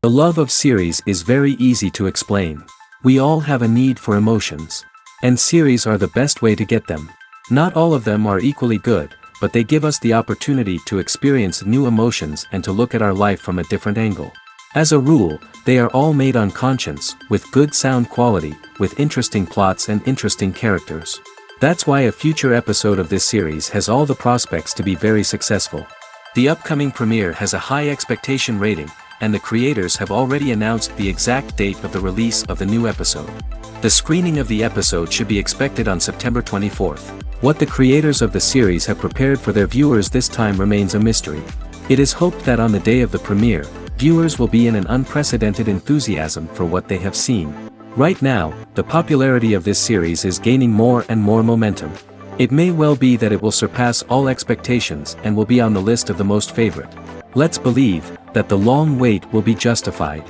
The love of series is very easy to explain. We all have a need for emotions. And series are the best way to get them. Not all of them are equally good, but they give us the opportunity to experience new emotions and to look at our life from a different angle. As a rule, they are all made on conscience, with good sound quality, with interesting plots and interesting characters. That's why a future episode of this series has all the prospects to be very successful. The upcoming premiere has a high expectation rating, and the creators have already announced the exact date of the release of the new episode. The screening of the episode should be expected on September 24th. What the creators of the series have prepared for their viewers this time remains a mystery. It is hoped that on the day of the premiere, viewers will be in an unprecedented enthusiasm for what they have seen. Right now, the popularity of this series is gaining more and more momentum. It may well be that it will surpass all expectations and will be on the list of the most favorite. Let's believe that the long wait will be justified.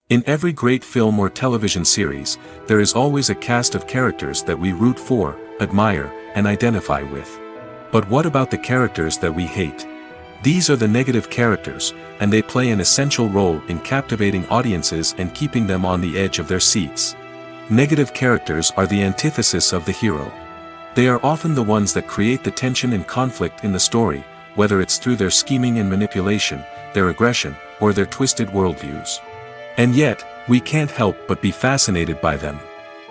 In every great film or television series, there is always a cast of characters that we root for, admire, and identify with. But what about the characters that we hate? These are the negative characters, and they play an essential role in captivating audiences and keeping them on the edge of their seats. Negative characters are the antithesis of the hero. They are often the ones that create the tension and conflict in the story, whether it's through their scheming and manipulation, their aggression, or their twisted worldviews. And yet, we can't help but be fascinated by them.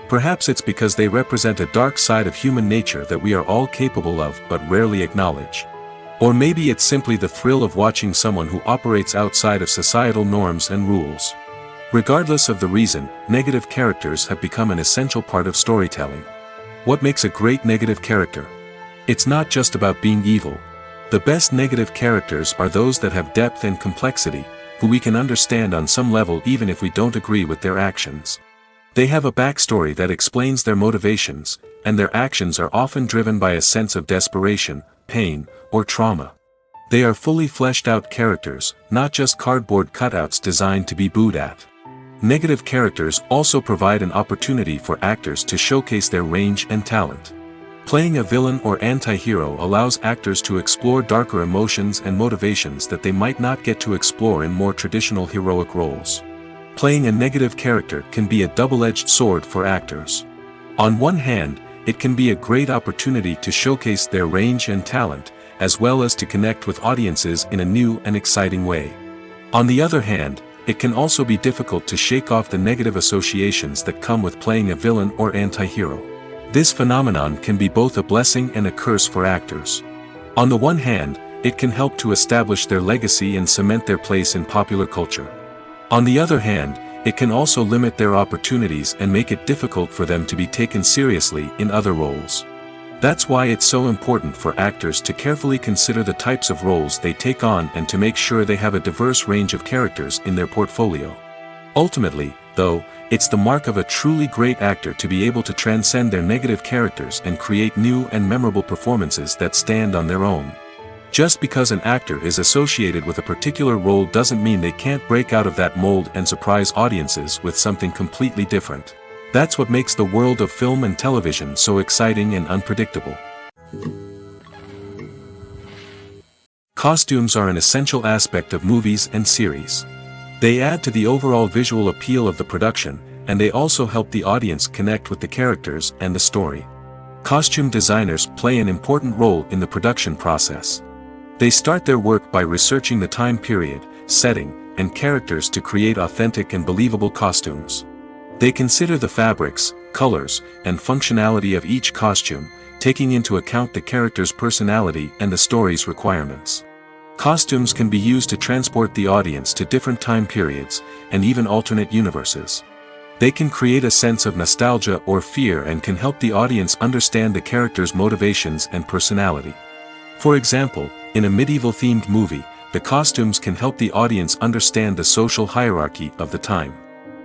Perhaps it's because they represent a dark side of human nature that we are all capable of but rarely acknowledge. Or maybe it's simply the thrill of watching someone who operates outside of societal norms and rules. Regardless of the reason, negative characters have become an essential part of storytelling. What makes a great negative character? It's not just about being evil. The best negative characters are those that have depth and complexity, who we can understand on some level even if we don't agree with their actions. They have a backstory that explains their motivations, and their actions are often driven by a sense of desperation, pain, or trauma. They are fully fleshed out characters, not just cardboard cutouts designed to be booed at. Negative characters also provide an opportunity for actors to showcase their range and talent. Playing a villain or anti-hero allows actors to explore darker emotions and motivations that they might not get to explore in more traditional heroic roles. Playing a negative character can be a double-edged sword for actors. On one hand, it can be a great opportunity to showcase their range and talent, as well as to connect with audiences in a new and exciting way. On the other hand, it can also be difficult to shake off the negative associations that come with playing a villain or anti-hero. This phenomenon can be both a blessing and a curse for actors. On the one hand, it can help to establish their legacy and cement their place in popular culture. On the other hand, it can also limit their opportunities and make it difficult for them to be taken seriously in other roles. That's why it's so important for actors to carefully consider the types of roles they take on and to make sure they have a diverse range of characters in their portfolio. Ultimately, though, it's the mark of a truly great actor to be able to transcend their negative characters and create new and memorable performances that stand on their own. Just because an actor is associated with a particular role doesn't mean they can't break out of that mold and surprise audiences with something completely different. That's what makes the world of film and television so exciting and unpredictable. Costumes are an essential aspect of movies and series. They add to the overall visual appeal of the production, and they also help the audience connect with the characters and the story. Costume designers play an important role in the production process. They start their work by researching the time period, setting, and characters to create authentic and believable costumes. They consider the fabrics, colors, and functionality of each costume, taking into account the character's personality and the story's requirements. Costumes can be used to transport the audience to different time periods, and even alternate universes. They can create a sense of nostalgia or fear and can help the audience understand the character's motivations and personality. For example, in a medieval-themed movie, the costumes can help the audience understand the social hierarchy of the time.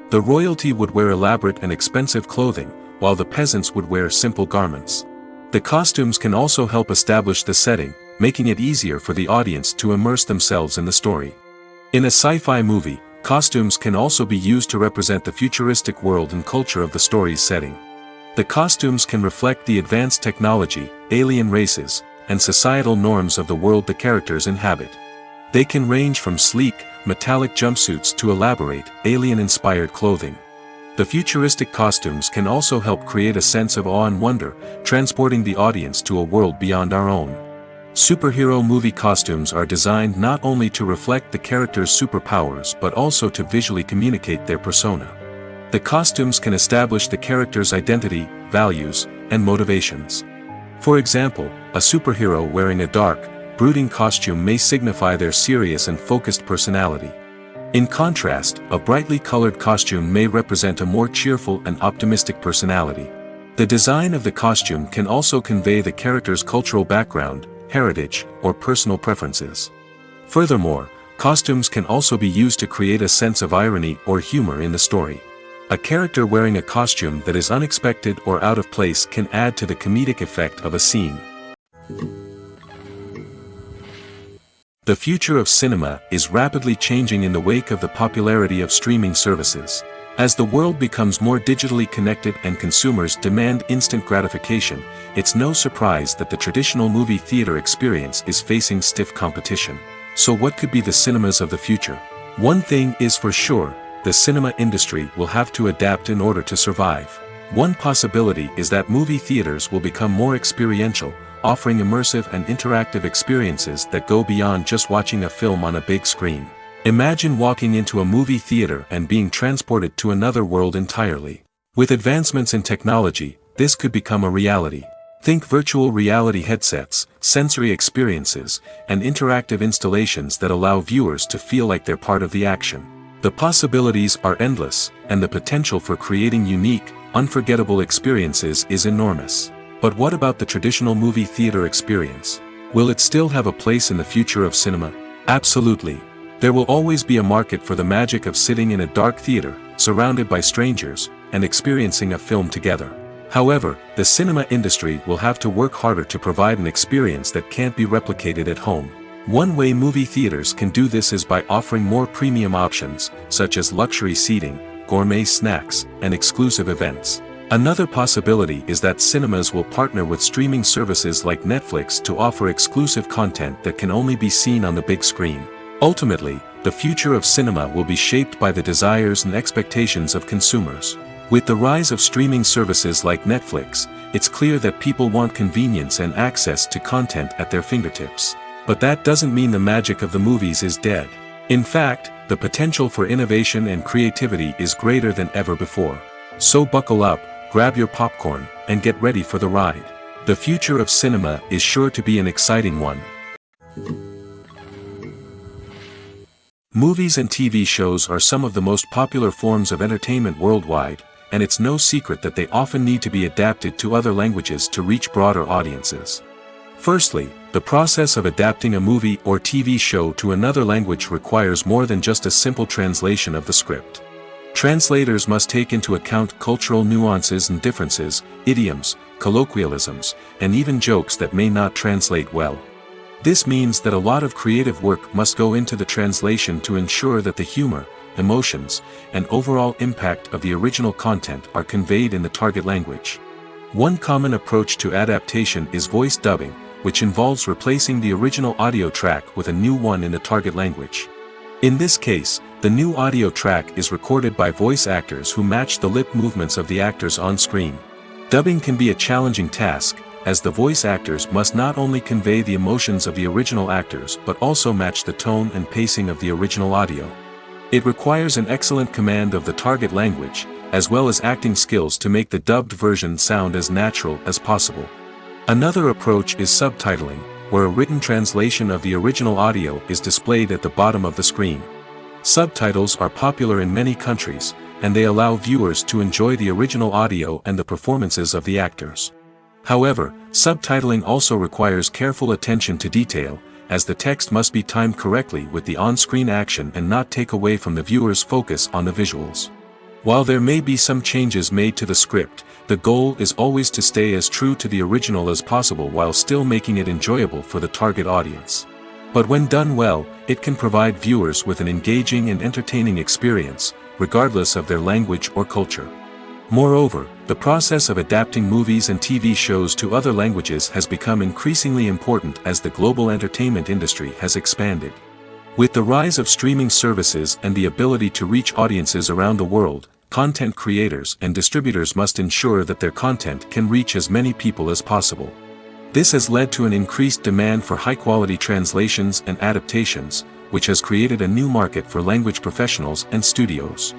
The royalty would wear elaborate and expensive clothing, while the peasants would wear simple garments. The costumes can also help establish the setting, making it easier for the audience to immerse themselves in the story. In a sci-fi movie, costumes can also be used to represent the futuristic world and culture of the story's setting. The costumes can reflect the advanced technology, alien races, and societal norms of the world the characters inhabit. They can range from sleek, metallic jumpsuits to elaborate, alien-inspired clothing. The futuristic costumes can also help create a sense of awe and wonder, transporting the audience to a world beyond our own. Superhero movie costumes are designed not only to reflect the character's superpowers but also to visually communicate their persona. The costumes can establish the character's identity, values, and motivations. For example, a superhero wearing a dark, brooding costume may signify their serious and focused personality. In contrast, a brightly colored costume may represent a more cheerful and optimistic personality. The design of the costume can also convey the character's cultural background, heritage, or personal preferences. Furthermore, costumes can also be used to create a sense of irony or humor in the story. A character wearing a costume that is unexpected or out of place can add to the comedic effect of a scene. The future of cinema is rapidly changing in the wake of the popularity of streaming services. As the world becomes more digitally connected and consumers demand instant gratification, it's no surprise that the traditional movie theater experience is facing stiff competition. So what could be the cinemas of the future? One thing is for sure, the cinema industry will have to adapt in order to survive. One possibility is that movie theaters will become more experiential, offering immersive and interactive experiences that go beyond just watching a film on a big screen. Imagine walking into a movie theater and being transported to another world entirely. With advancements in technology, this could become a reality. Think virtual reality headsets, sensory experiences, and interactive installations that allow viewers to feel like they're part of the action. The possibilities are endless, and the potential for creating unique, unforgettable experiences is enormous. But what about the traditional movie theater experience? Will it still have a place in the future of cinema? Absolutely. There will always be a market for the magic of sitting in a dark theater, surrounded by strangers, and experiencing a film together. However, the cinema industry will have to work harder to provide an experience that can't be replicated at home. One way movie theaters can do this is by offering more premium options, such as luxury seating, gourmet snacks, and exclusive events. Another possibility is that cinemas will partner with streaming services like Netflix to offer exclusive content that can only be seen on the big screen. Ultimately, the future of cinema will be shaped by the desires and expectations of consumers. With the rise of streaming services like Netflix, it's clear that people want convenience and access to content at their fingertips. But that doesn't mean the magic of the movies is dead. In fact, the potential for innovation and creativity is greater than ever before. So buckle up, grab your popcorn, and get ready for the ride. The future of cinema is sure to be an exciting one. Movies and TV shows are some of the most popular forms of entertainment worldwide, and it's no secret that they often need to be adapted to other languages to reach broader audiences. Firstly, the process of adapting a movie or TV show to another language requires more than just a simple translation of the script. Translators must take into account cultural nuances and differences, idioms, colloquialisms, and even jokes that may not translate well. This means that a lot of creative work must go into the translation to ensure that the humor, emotions, and overall impact of the original content are conveyed in the target language. One common approach to adaptation is voice dubbing, which involves replacing the original audio track with a new one in the target language. In this case, the new audio track is recorded by voice actors who match the lip movements of the actors on screen. Dubbing can be a challenging task, as the voice actors must not only convey the emotions of the original actors but also match the tone and pacing of the original audio. It requires an excellent command of the target language, as well as acting skills to make the dubbed version sound as natural as possible. Another approach is subtitling, where a written translation of the original audio is displayed at the bottom of the screen. Subtitles are popular in many countries, and they allow viewers to enjoy the original audio and the performances of the actors. However, subtitling also requires careful attention to detail, as the text must be timed correctly with the on-screen action and not take away from the viewer's focus on the visuals. While there may be some changes made to the script, the goal is always to stay as true to the original as possible while still making it enjoyable for the target audience. But when done well, it can provide viewers with an engaging and entertaining experience, regardless of their language or culture. Moreover, the process of adapting movies and TV shows to other languages has become increasingly important as the global entertainment industry has expanded. With the rise of streaming services and the ability to reach audiences around the world, content creators and distributors must ensure that their content can reach as many people as possible. This has led to an increased demand for high-quality translations and adaptations, which has created a new market for language professionals and studios.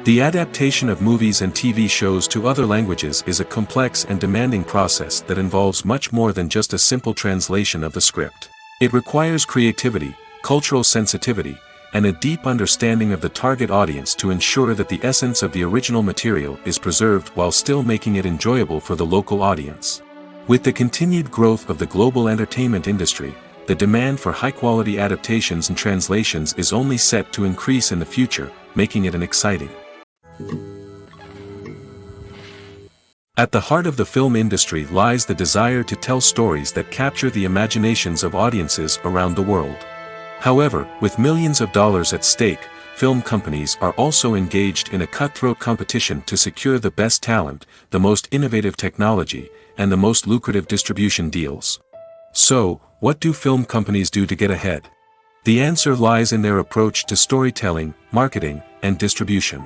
The adaptation of movies and TV shows to other languages is a complex and demanding process that involves much more than just a simple translation of the script. It requires creativity, cultural sensitivity, and a deep understanding of the target audience to ensure that the essence of the original material is preserved while still making it enjoyable for the local audience. With the continued growth of the global entertainment industry, the demand for high-quality adaptations and translations is only set to increase in the future, making it an exciting. At the heart of the film industry lies the desire to tell stories that capture the imaginations of audiences around the world. However, with millions of dollars at stake, film companies are also engaged in a cutthroat competition to secure the best talent, the most innovative technology, and the most lucrative distribution deals. So, what do film companies do to get ahead? The answer lies in their approach to storytelling, marketing, and distribution.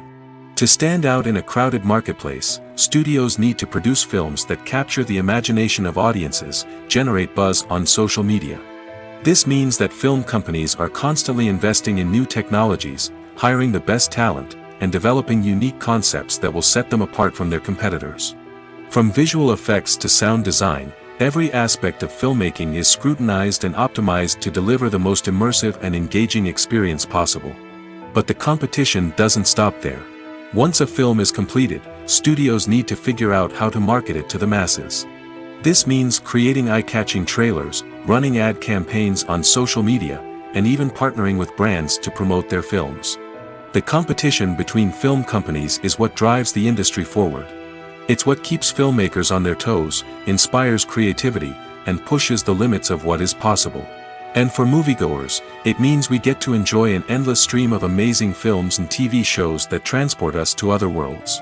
To stand out in a crowded marketplace, studios need to produce films that capture the imagination of audiences, generate buzz on social media. This means that film companies are constantly investing in new technologies, hiring the best talent, and developing unique concepts that will set them apart from their competitors. From visual effects to sound design, every aspect of filmmaking is scrutinized and optimized to deliver the most immersive and engaging experience possible. But the competition doesn't stop there. Once a film is completed, studios need to figure out how to market it to the masses. This means creating eye-catching trailers, running ad campaigns on social media, and even partnering with brands to promote their films. The competition between film companies is what drives the industry forward. It's what keeps filmmakers on their toes, inspires creativity, and pushes the limits of what is possible. And for moviegoers, it means we get to enjoy an endless stream of amazing films and TV shows that transport us to other worlds.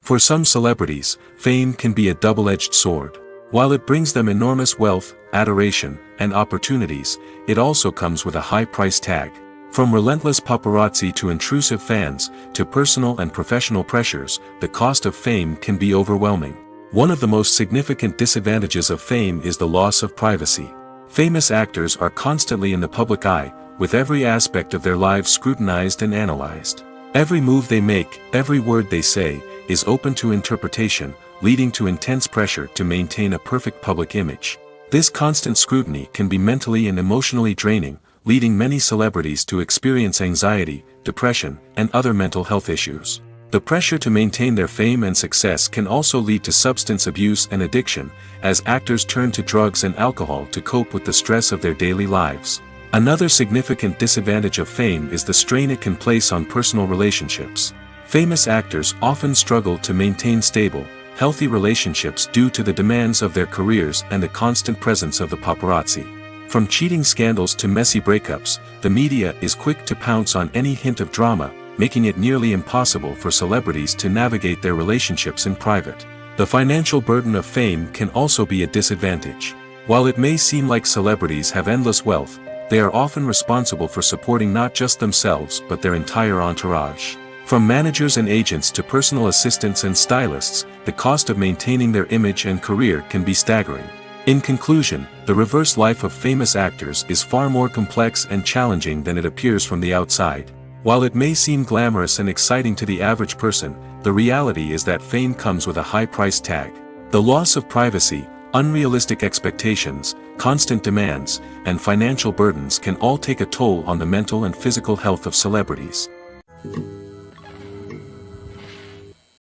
For some celebrities, fame can be a double-edged sword. While it brings them enormous wealth, adoration, and opportunities, it also comes with a high price tag. From relentless paparazzi to intrusive fans, to personal and professional pressures, the cost of fame can be overwhelming. One of the most significant disadvantages of fame is the loss of privacy. Famous actors are constantly in the public eye, with every aspect of their lives scrutinized and analyzed. Every move they make, every word they say, is open to interpretation, leading to intense pressure to maintain a perfect public image. This constant scrutiny can be mentally and emotionally draining, leading many celebrities to experience anxiety, depression, and other mental health issues. The pressure to maintain their fame and success can also lead to substance abuse and addiction, as actors turn to drugs and alcohol to cope with the stress of their daily lives. Another significant disadvantage of fame is the strain it can place on personal relationships. Famous actors often struggle to maintain stable, healthy relationships due to the demands of their careers and the constant presence of the paparazzi. From cheating scandals to messy breakups, the media is quick to pounce on any hint of drama, making it nearly impossible for celebrities to navigate their relationships in private. The financial burden of fame can also be a disadvantage. While it may seem like celebrities have endless wealth, they are often responsible for supporting not just themselves but their entire entourage. From managers and agents to personal assistants and stylists, the cost of maintaining their image and career can be staggering. In conclusion, the reverse life of famous actors is far more complex and challenging than it appears from the outside. While it may seem glamorous and exciting to the average person, the reality is that fame comes with a high price tag. The loss of privacy, unrealistic expectations, constant demands, and financial burdens can all take a toll on the mental and physical health of celebrities.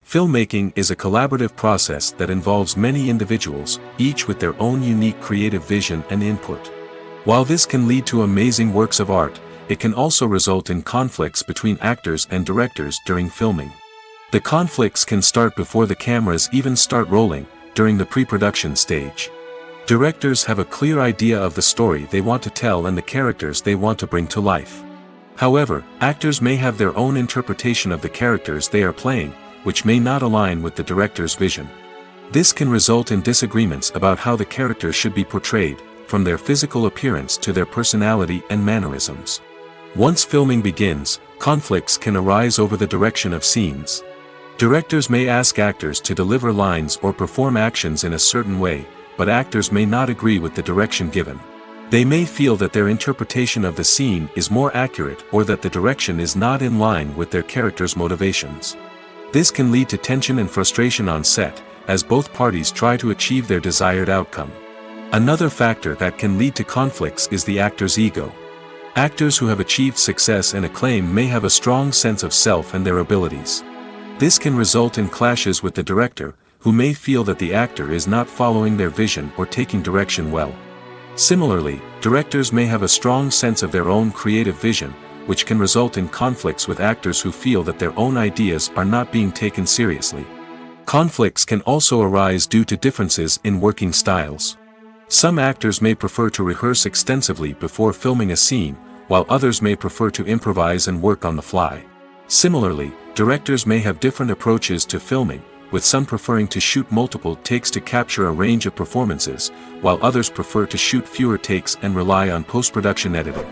Filmmaking is a collaborative process that involves many individuals, each with their own unique creative vision and input. While this can lead to amazing works of art, it can also result in conflicts between actors and directors during filming. The conflicts can start before the cameras even start rolling, during the pre-production stage. Directors have a clear idea of the story they want to tell and the characters they want to bring to life. However, actors may have their own interpretation of the characters they are playing, which may not align with the director's vision. This can result in disagreements about how the character should be portrayed, from their physical appearance to their personality and mannerisms. Once filming begins, conflicts can arise over the direction of scenes. Directors may ask actors to deliver lines or perform actions in a certain way, but actors may not agree with the direction given. They may feel that their interpretation of the scene is more accurate or that the direction is not in line with their character's motivations. This can lead to tension and frustration on set, as both parties try to achieve their desired outcome. Another factor that can lead to conflicts is the actor's ego. Actors who have achieved success and acclaim may have a strong sense of self and their abilities. This can result in clashes with the director, who may feel that the actor is not following their vision or taking direction well. Similarly, directors may have a strong sense of their own creative vision, which can result in conflicts with actors who feel that their own ideas are not being taken seriously. Conflicts can also arise due to differences in working styles. Some actors may prefer to rehearse extensively before filming a scene, while others may prefer to improvise and work on the fly. Similarly, directors may have different approaches to filming, with some preferring to shoot multiple takes to capture a range of performances, while others prefer to shoot fewer takes and rely on post-production editing.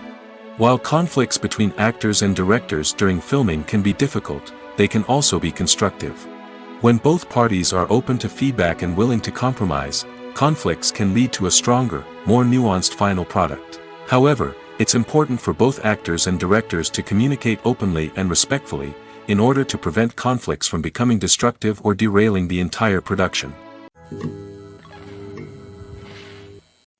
While conflicts between actors and directors during filming can be difficult, they can also be constructive. When both parties are open to feedback and willing to compromise, conflicts can lead to a stronger, more nuanced final product. However, it's important for both actors and directors to communicate openly and respectfully, in order to prevent conflicts from becoming destructive or derailing the entire production.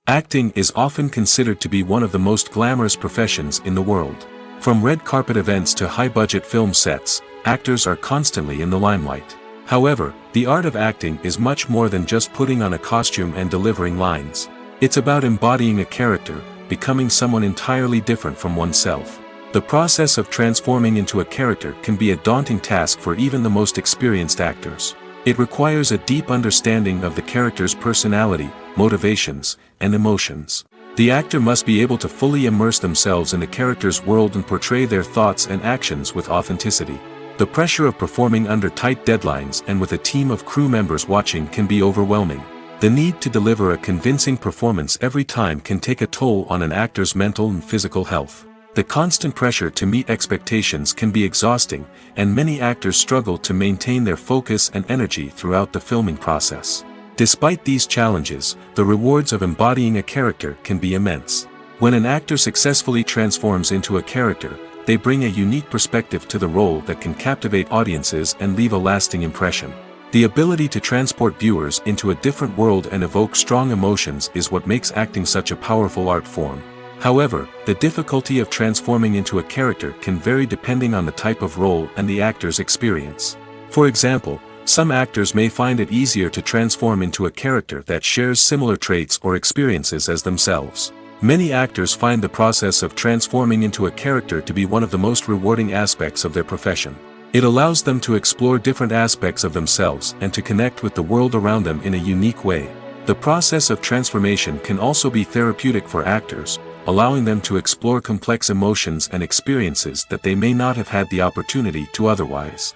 Acting is often considered to be one of the most glamorous professions in the world. From red carpet events to high-budget film sets, actors are constantly in the limelight. However, the art of acting is much more than just putting on a costume and delivering lines. It's about embodying a character, becoming someone entirely different from oneself. The process of transforming into a character can be a daunting task for even the most experienced actors. It requires a deep understanding of the character's personality, motivations, and emotions. The actor must be able to fully immerse themselves in the character's world and portray their thoughts and actions with authenticity. The pressure of performing under tight deadlines and with a team of crew members watching can be overwhelming. The need to deliver a convincing performance every time can take a toll on an actor's mental and physical health. The constant pressure to meet expectations can be exhausting, and many actors struggle to maintain their focus and energy throughout the filming process. Despite these challenges, the rewards of embodying a character can be immense. When an actor successfully transforms into a character, they bring a unique perspective to the role that can captivate audiences and leave a lasting impression. The ability to transport viewers into a different world and evoke strong emotions is what makes acting such a powerful art form. However, the difficulty of transforming into a character can vary depending on the type of role and the actor's experience. For example, some actors may find it easier to transform into a character that shares similar traits or experiences as themselves. Many actors find the process of transforming into a character to be one of the most rewarding aspects of their profession. It allows them to explore different aspects of themselves and to connect with the world around them in a unique way. The process of transformation can also be therapeutic for actors, allowing them to explore complex emotions and experiences that they may not have had the opportunity to otherwise.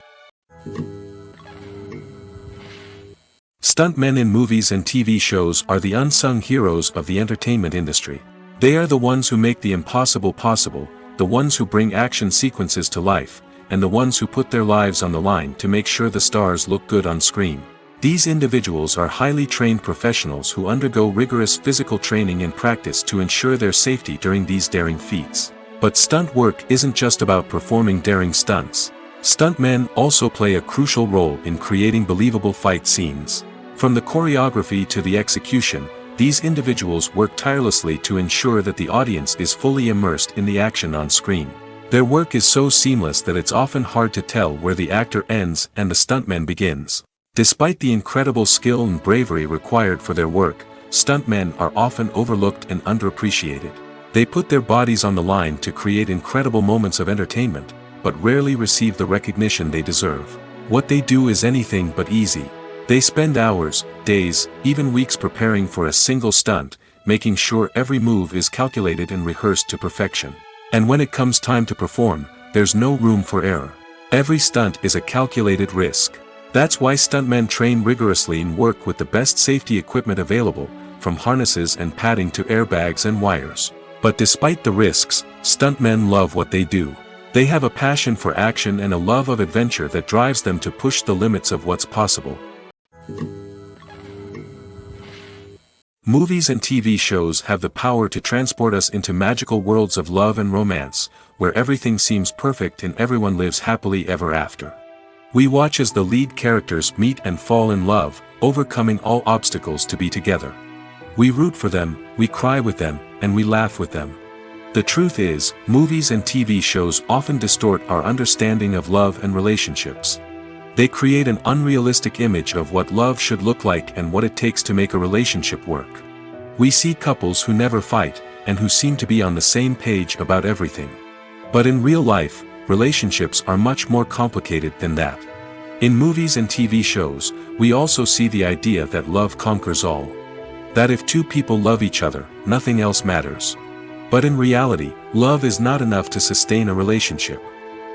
Stuntmen in movies and TV shows are the unsung heroes of the entertainment industry. They are the ones who make the impossible possible, the ones who bring action sequences to life, and the ones who put their lives on the line to make sure the stars look good on screen. These individuals are highly trained professionals who undergo rigorous physical training and practice to ensure their safety during these daring feats. But stunt work isn't just about performing daring stunts. Stuntmen also play a crucial role in creating believable fight scenes. From the choreography to the execution, these individuals work tirelessly to ensure that the audience is fully immersed in the action on screen. Their work is so seamless that it's often hard to tell where the actor ends and the stuntman begins. Despite the incredible skill and bravery required for their work, stuntmen are often overlooked and underappreciated. They put their bodies on the line to create incredible moments of entertainment, but rarely receive the recognition they deserve. What they do is anything but easy. They spend hours, days, even weeks preparing for a single stunt, making sure every move is calculated and rehearsed to perfection. And when it comes time to perform, there's no room for error. Every stunt is a calculated risk. That's why stuntmen train rigorously and work with the best safety equipment available, from harnesses and padding to airbags and wires. But despite the risks, stuntmen love what they do. They have a passion for action and a love of adventure that drives them to push the limits of what's possible. Movies and TV shows have the power to transport us into magical worlds of love and romance, where everything seems perfect and everyone lives happily ever after. We watch as the lead characters meet and fall in love, overcoming all obstacles to be together. We root for them, we cry with them, and we laugh with them. The truth is, movies and TV shows often distort our understanding of love and relationships. They create an unrealistic image of what love should look like and what it takes to make a relationship work. We see couples who never fight, and who seem to be on the same page about everything. But in real life, relationships are much more complicated than that. In movies and TV shows, we also see the idea that love conquers all. That if two people love each other, nothing else matters. But in reality, love is not enough to sustain a relationship.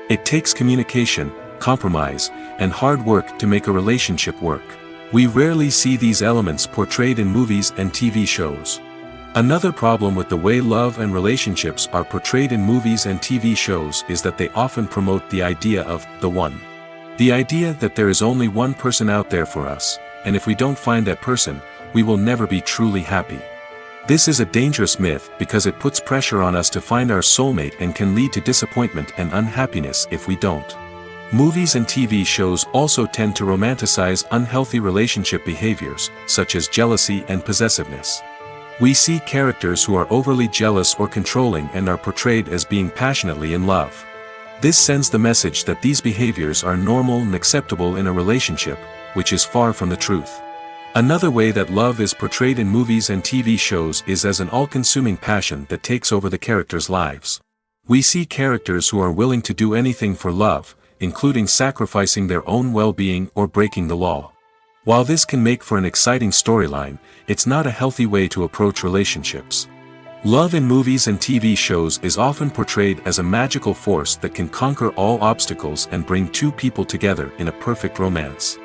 It takes communication, compromise, and hard work to make a relationship work. We rarely see these elements portrayed in movies and TV shows. Another problem with the way love and relationships are portrayed in movies and TV shows is that they often promote the idea of the one. The idea that there is only one person out there for us, and if we don't find that person, we will never be truly happy. This is a dangerous myth because it puts pressure on us to find our soulmate and can lead to disappointment and unhappiness if we don't. Movies and TV shows also tend to romanticize unhealthy relationship behaviors, such as jealousy and possessiveness. We see characters who are overly jealous or controlling and are portrayed as being passionately in love. This sends the message that these behaviors are normal and acceptable in a relationship, which is far from the truth. Another way that love is portrayed in movies and TV shows is as an all-consuming passion that takes over the characters' lives. We see characters who are willing to do anything for love, including sacrificing their own well-being or breaking the law. While this can make for an exciting storyline, it's not a healthy way to approach relationships. Love in movies and TV shows is often portrayed as a magical force that can conquer all obstacles and bring two people together in a perfect romance.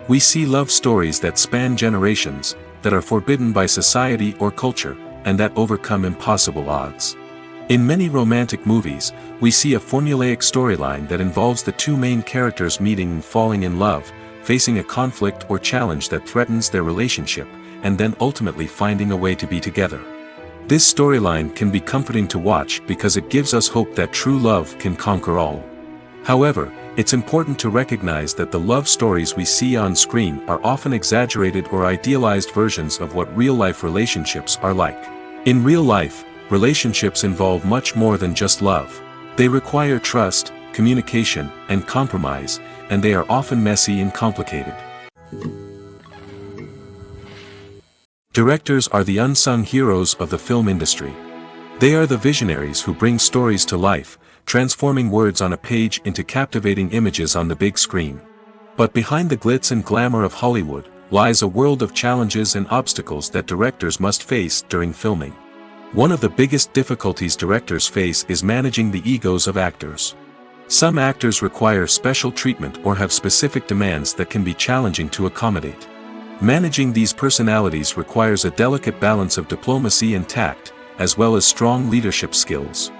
We see love stories that span generations, that are forbidden by society or culture, and that overcome impossible odds. In many romantic movies, we see a formulaic storyline that involves the two main characters meeting and falling in love, facing a conflict or challenge that threatens their relationship, and then ultimately finding a way to be together. This storyline can be comforting to watch because it gives us hope that true love can conquer all. However, it's important to recognize that the love stories we see on screen are often exaggerated or idealized versions of what real-life relationships are like. In real life, relationships involve much more than just love. They require trust, communication, and compromise, and they are often messy and complicated. Directors are the unsung heroes of the film industry. They are the visionaries who bring stories to life, transforming words on a page into captivating images on the big screen. But behind the glitz and glamour of Hollywood lies a world of challenges and obstacles that directors must face during filming. One of the biggest difficulties directors face is managing the egos of actors. Some actors require special treatment or have specific demands that can be challenging to accommodate. Managing these personalities requires a delicate balance of diplomacy and tact, as well as strong leadership skills.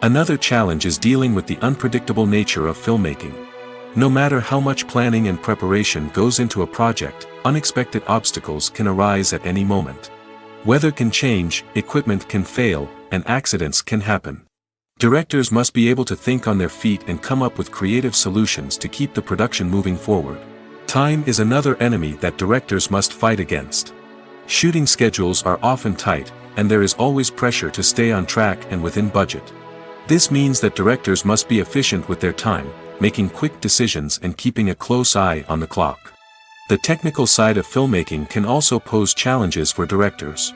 Another challenge is dealing with the unpredictable nature of filmmaking. No matter how much planning and preparation goes into a project, unexpected obstacles can arise at any moment. Weather can change, equipment can fail, and accidents can happen. Directors must be able to think on their feet and come up with creative solutions to keep the production moving forward. Time is another enemy that directors must fight against. Shooting schedules are often tight, and there is always pressure to stay on track and within budget. This means that directors must be efficient with their time, making quick decisions and keeping a close eye on the clock. The technical side of filmmaking can also pose challenges for directors.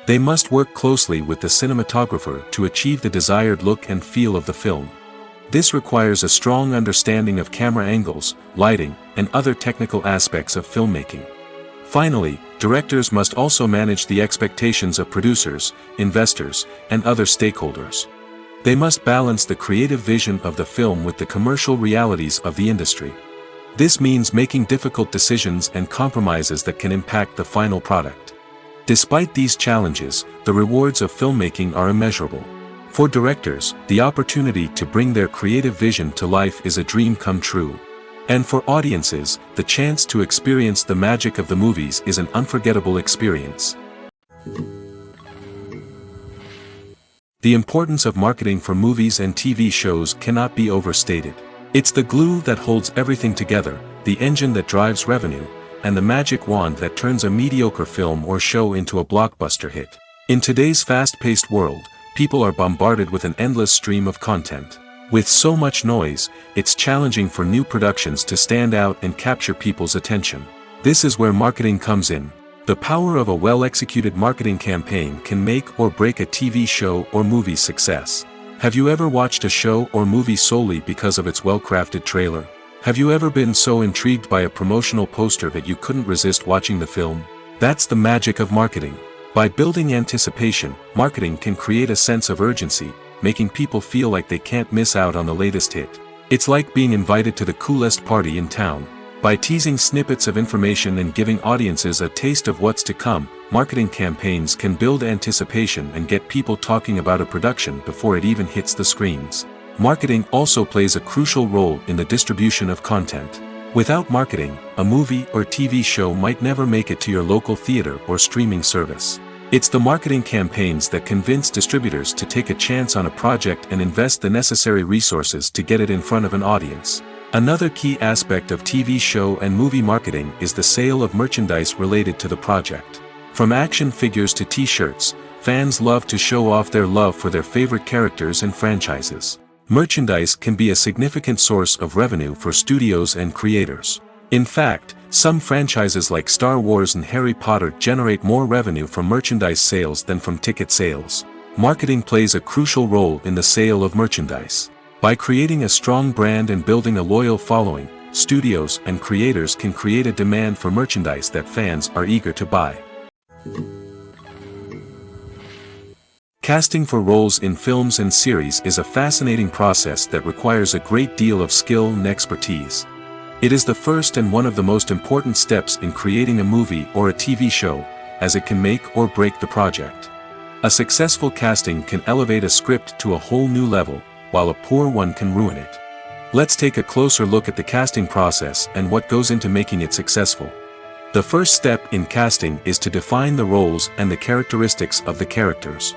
They must work closely with the cinematographer to achieve the desired look and feel of the film. This requires a strong understanding of camera angles, lighting, and other technical aspects of filmmaking. Finally, directors must also manage the expectations of producers, investors, and other stakeholders. They must balance the creative vision of the film with the commercial realities of the industry. This means making difficult decisions and compromises that can impact the final product. Despite these challenges, the rewards of filmmaking are immeasurable. For directors, the opportunity to bring their creative vision to life is a dream come true. And for audiences, the chance to experience the magic of the movies is an unforgettable experience. The importance of marketing for movies and TV shows cannot be overstated. It's the glue that holds everything together, the engine that drives revenue, and the magic wand that turns a mediocre film or show into a blockbuster hit. In today's fast-paced world, people are bombarded with an endless stream of content. With so much noise, it's challenging for new productions to stand out and capture people's attention. This is where marketing comes in. The power of a well-executed marketing campaign can make or break a TV show or movie's success. Have you ever watched a show or movie solely because of its well-crafted trailer? Have you ever been so intrigued by a promotional poster that you couldn't resist watching the film? That's the magic of marketing. By building anticipation, marketing can create a sense of urgency, making people feel like they can't miss out on the latest hit. It's like being invited to the coolest party in town. By teasing snippets of information and giving audiences a taste of what's to come, marketing campaigns can build anticipation and get people talking about a production before it even hits the screens. Marketing also plays a crucial role in the distribution of content. Without marketing, a movie or TV show might never make it to your local theater or streaming service. It's the marketing campaigns that convince distributors to take a chance on a project and invest the necessary resources to get it in front of an audience. Another key aspect of TV show and movie marketing is the sale of merchandise related to the project. From action figures to t-shirts, fans love to show off their love for their favorite characters and franchises. Merchandise can be a significant source of revenue for studios and creators. In fact, some franchises like Star Wars and Harry Potter generate more revenue from merchandise sales than from ticket sales. Marketing plays a crucial role in the sale of merchandise. By creating a strong brand and building a loyal following, studios and creators can create a demand for merchandise that fans are eager to buy. Casting for roles in films and series is a fascinating process that requires a great deal of skill and expertise. It is the first and one of the most important steps in creating a movie or a TV show, as it can make or break the project. A successful casting can elevate a script to a whole new level, while a poor one can ruin it. Let's take a closer look at the casting process and what goes into making it successful. The first step in casting is to define the roles and the characteristics of the characters.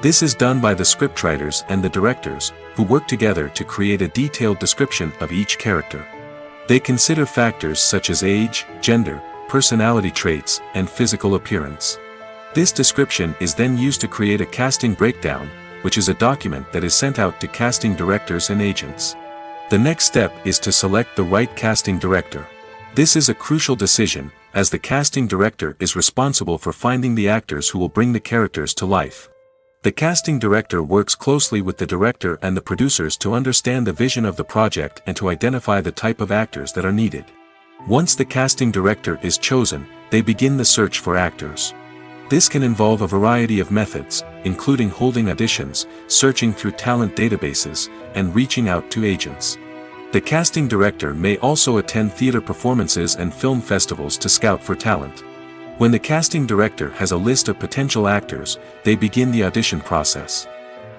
This is done by the scriptwriters and the directors, who work together to create a detailed description of each character. They consider factors such as age, gender, personality traits, and physical appearance. This description is then used to create a casting breakdown, which is a document that is sent out to casting directors and agents. The next step is to select the right casting director. This is a crucial decision, as the casting director is responsible for finding the actors who will bring the characters to life. The casting director works closely with the director and the producers to understand the vision of the project and to identify the type of actors that are needed. Once the casting director is chosen, they begin the search for actors. This can involve a variety of methods, including holding auditions, searching through talent databases, and reaching out to agents. The casting director may also attend theater performances and film festivals to scout for talent. When the casting director has a list of potential actors, they begin the audition process.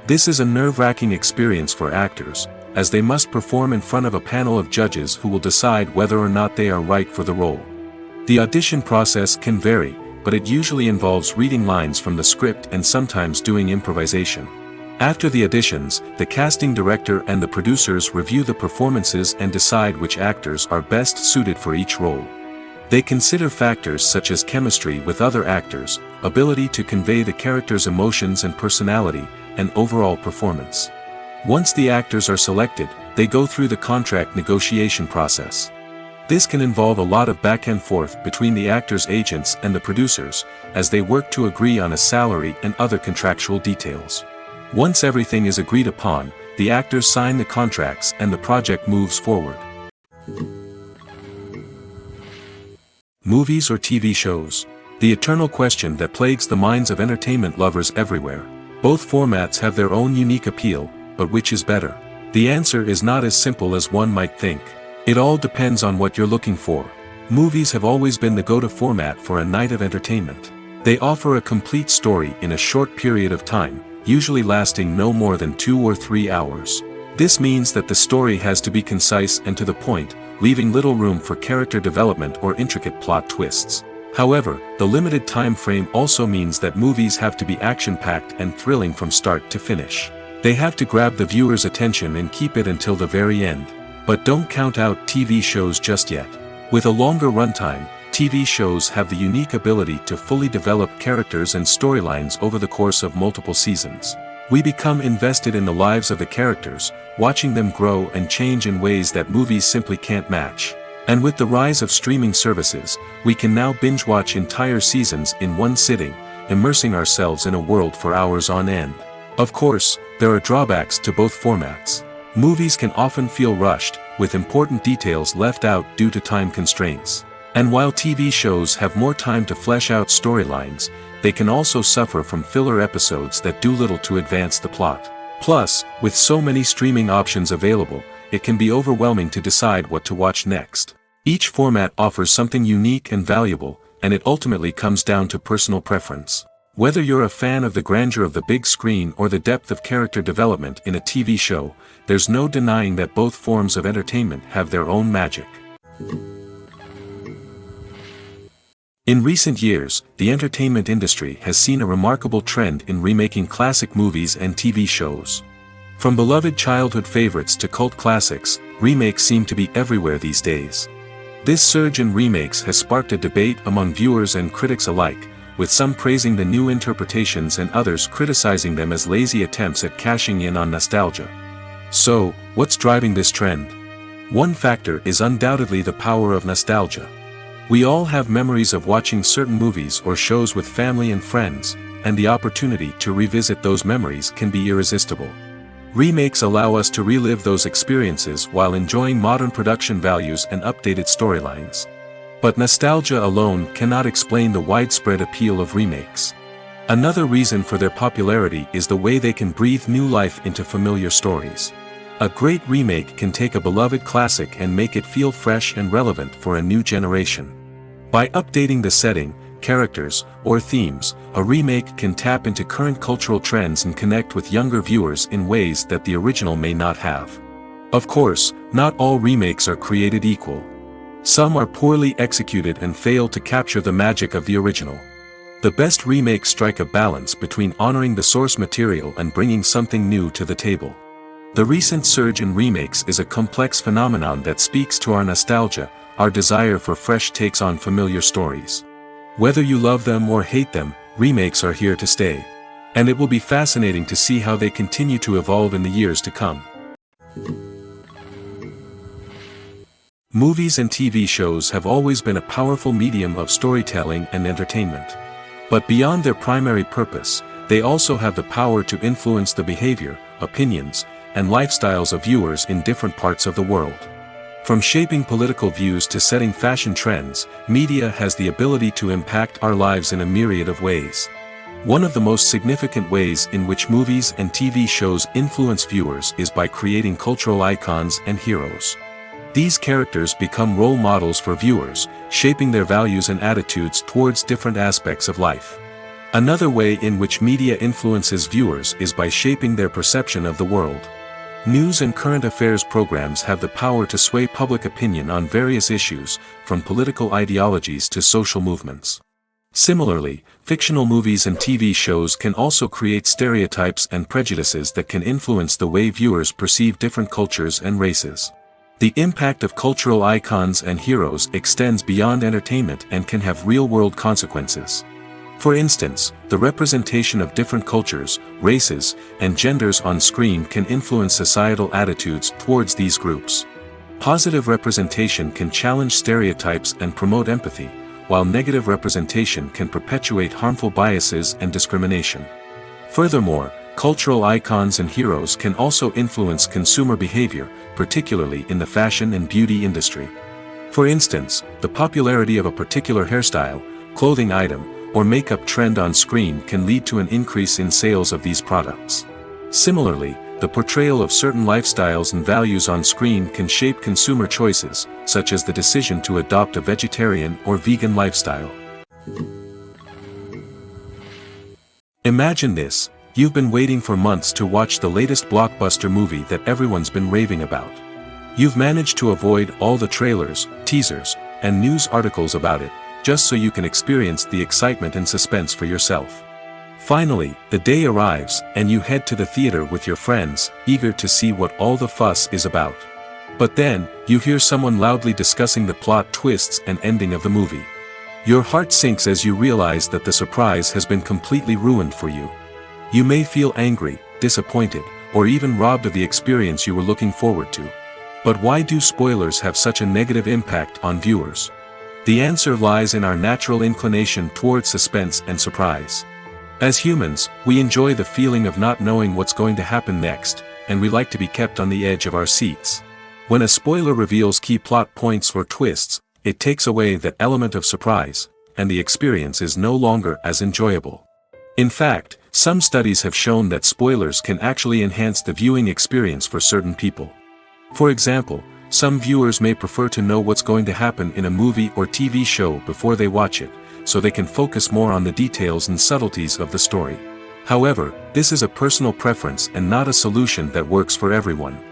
This is a nerve-wracking experience for actors, as they must perform in front of a panel of judges who will decide whether or not they are right for the role. The audition process can vary, but it usually involves reading lines from the script and sometimes doing improvisation. After the auditions, the casting director and the producers review the performances and decide which actors are best suited for each role. They consider factors such as chemistry with other actors, ability to convey the character's emotions and personality, and overall performance. Once the actors are selected, they go through the contract negotiation process. This can involve a lot of back and forth between the actors' agents and the producers, as they work to agree on a salary and other contractual details. Once everything is agreed upon, the actors sign the contracts and the project moves forward. Movies or TV shows? The eternal question that plagues the minds of entertainment lovers everywhere. Both formats have their own unique appeal, but which is better? The answer is not as simple as one might think. It all depends on what you're looking for. Movies have always been the go-to format for a night of entertainment. They offer a complete story in a short period of time, usually lasting no more than 2 or 3 hours. This means that the story has to be concise and to the point, leaving little room for character development or intricate plot twists. However, the limited time frame also means that movies have to be action-packed and thrilling from start to finish. They have to grab the viewer's attention and keep it until the very end. But don't count out TV shows just yet. With a longer runtime, TV shows have the unique ability to fully develop characters and storylines over the course of multiple seasons. We become invested in the lives of the characters, watching them grow and change in ways that movies simply can't match. And with the rise of streaming services, we can now binge-watch entire seasons in one sitting, immersing ourselves in a world for hours on end. Of course, there are drawbacks to both formats. Movies can often feel rushed, with important details left out due to time constraints. And while TV shows have more time to flesh out storylines, they can also suffer from filler episodes that do little to advance the plot. Plus, with so many streaming options available, it can be overwhelming to decide what to watch next. Each format offers something unique and valuable, and it ultimately comes down to personal preference. Whether you're a fan of the grandeur of the big screen or the depth of character development in a TV show, there's no denying that both forms of entertainment have their own magic. In recent years, the entertainment industry has seen a remarkable trend in remaking classic movies and TV shows. From beloved childhood favorites to cult classics, remakes seem to be everywhere these days. This surge in remakes has sparked a debate among viewers and critics alike, with some praising the new interpretations and others criticizing them as lazy attempts at cashing in on nostalgia. So, what's driving this trend? One factor is undoubtedly the power of nostalgia. We all have memories of watching certain movies or shows with family and friends, and the opportunity to revisit those memories can be irresistible. Remakes allow us to relive those experiences while enjoying modern production values and updated storylines. But nostalgia alone cannot explain the widespread appeal of remakes. Another reason for their popularity is the way they can breathe new life into familiar stories. A great remake can take a beloved classic and make it feel fresh and relevant for a new generation. By updating the setting, characters, or themes, a remake can tap into current cultural trends and connect with younger viewers in ways that the original may not have. Of course, not all remakes are created equal. Some are poorly executed and fail to capture the magic of the original. The best remakes strike a balance between honoring the source material and bringing something new to the table. The recent surge in remakes is a complex phenomenon that speaks to our nostalgia, our desire for fresh takes on familiar stories. Whether you love them or hate them, remakes are here to stay. And it will be fascinating to see how they continue to evolve in the years to come. Movies and TV shows have always been a powerful medium of storytelling and entertainment. But beyond their primary purpose, they also have the power to influence the behavior, opinions, and lifestyles of viewers in different parts of the world. From shaping political views to setting fashion trends, media has the ability to impact our lives in a myriad of ways. One of the most significant ways in which movies and TV shows influence viewers is by creating cultural icons and heroes. These characters become role models for viewers, shaping their values and attitudes towards different aspects of life. Another way in which media influences viewers is by shaping their perception of the world. News and current affairs programs have the power to sway public opinion on various issues, from political ideologies to social movements. Similarly, fictional movies and TV shows can also create stereotypes and prejudices that can influence the way viewers perceive different cultures and races. The impact of cultural icons and heroes extends beyond entertainment and can have real-world consequences. For instance, the representation of different cultures, races, and genders on screen can influence societal attitudes towards these groups. Positive representation can challenge stereotypes and promote empathy, while negative representation can perpetuate harmful biases and discrimination. Furthermore, cultural icons and heroes can also influence consumer behavior, particularly in the fashion and beauty industry. For instance, the popularity of a particular hairstyle, clothing item, or makeup trend on screen can lead to an increase in sales of these products. Similarly, the portrayal of certain lifestyles and values on screen can shape consumer choices, such as the decision to adopt a vegetarian or vegan lifestyle. Imagine this, you've been waiting for months to watch the latest blockbuster movie that everyone's been raving about. You've managed to avoid all the trailers, teasers, and news articles about it, just so you can experience the excitement and suspense for yourself. Finally, the day arrives, and you head to the theater with your friends, eager to see what all the fuss is about. But then, you hear someone loudly discussing the plot twists and ending of the movie. Your heart sinks as you realize that the surprise has been completely ruined for you. You may feel angry, disappointed, or even robbed of the experience you were looking forward to. But why do spoilers have such a negative impact on viewers? The answer lies in our natural inclination towards suspense and surprise. As humans, we enjoy the feeling of not knowing what's going to happen next, and we like to be kept on the edge of our seats. When a spoiler reveals key plot points or twists, it takes away that element of surprise, and the experience is no longer as enjoyable. In fact, some studies have shown that spoilers can actually enhance the viewing experience for certain people. For example, some viewers may prefer to know what's going to happen in a movie or TV show before they watch it, so they can focus more on the details and subtleties of the story. However, this is a personal preference and not a solution that works for everyone.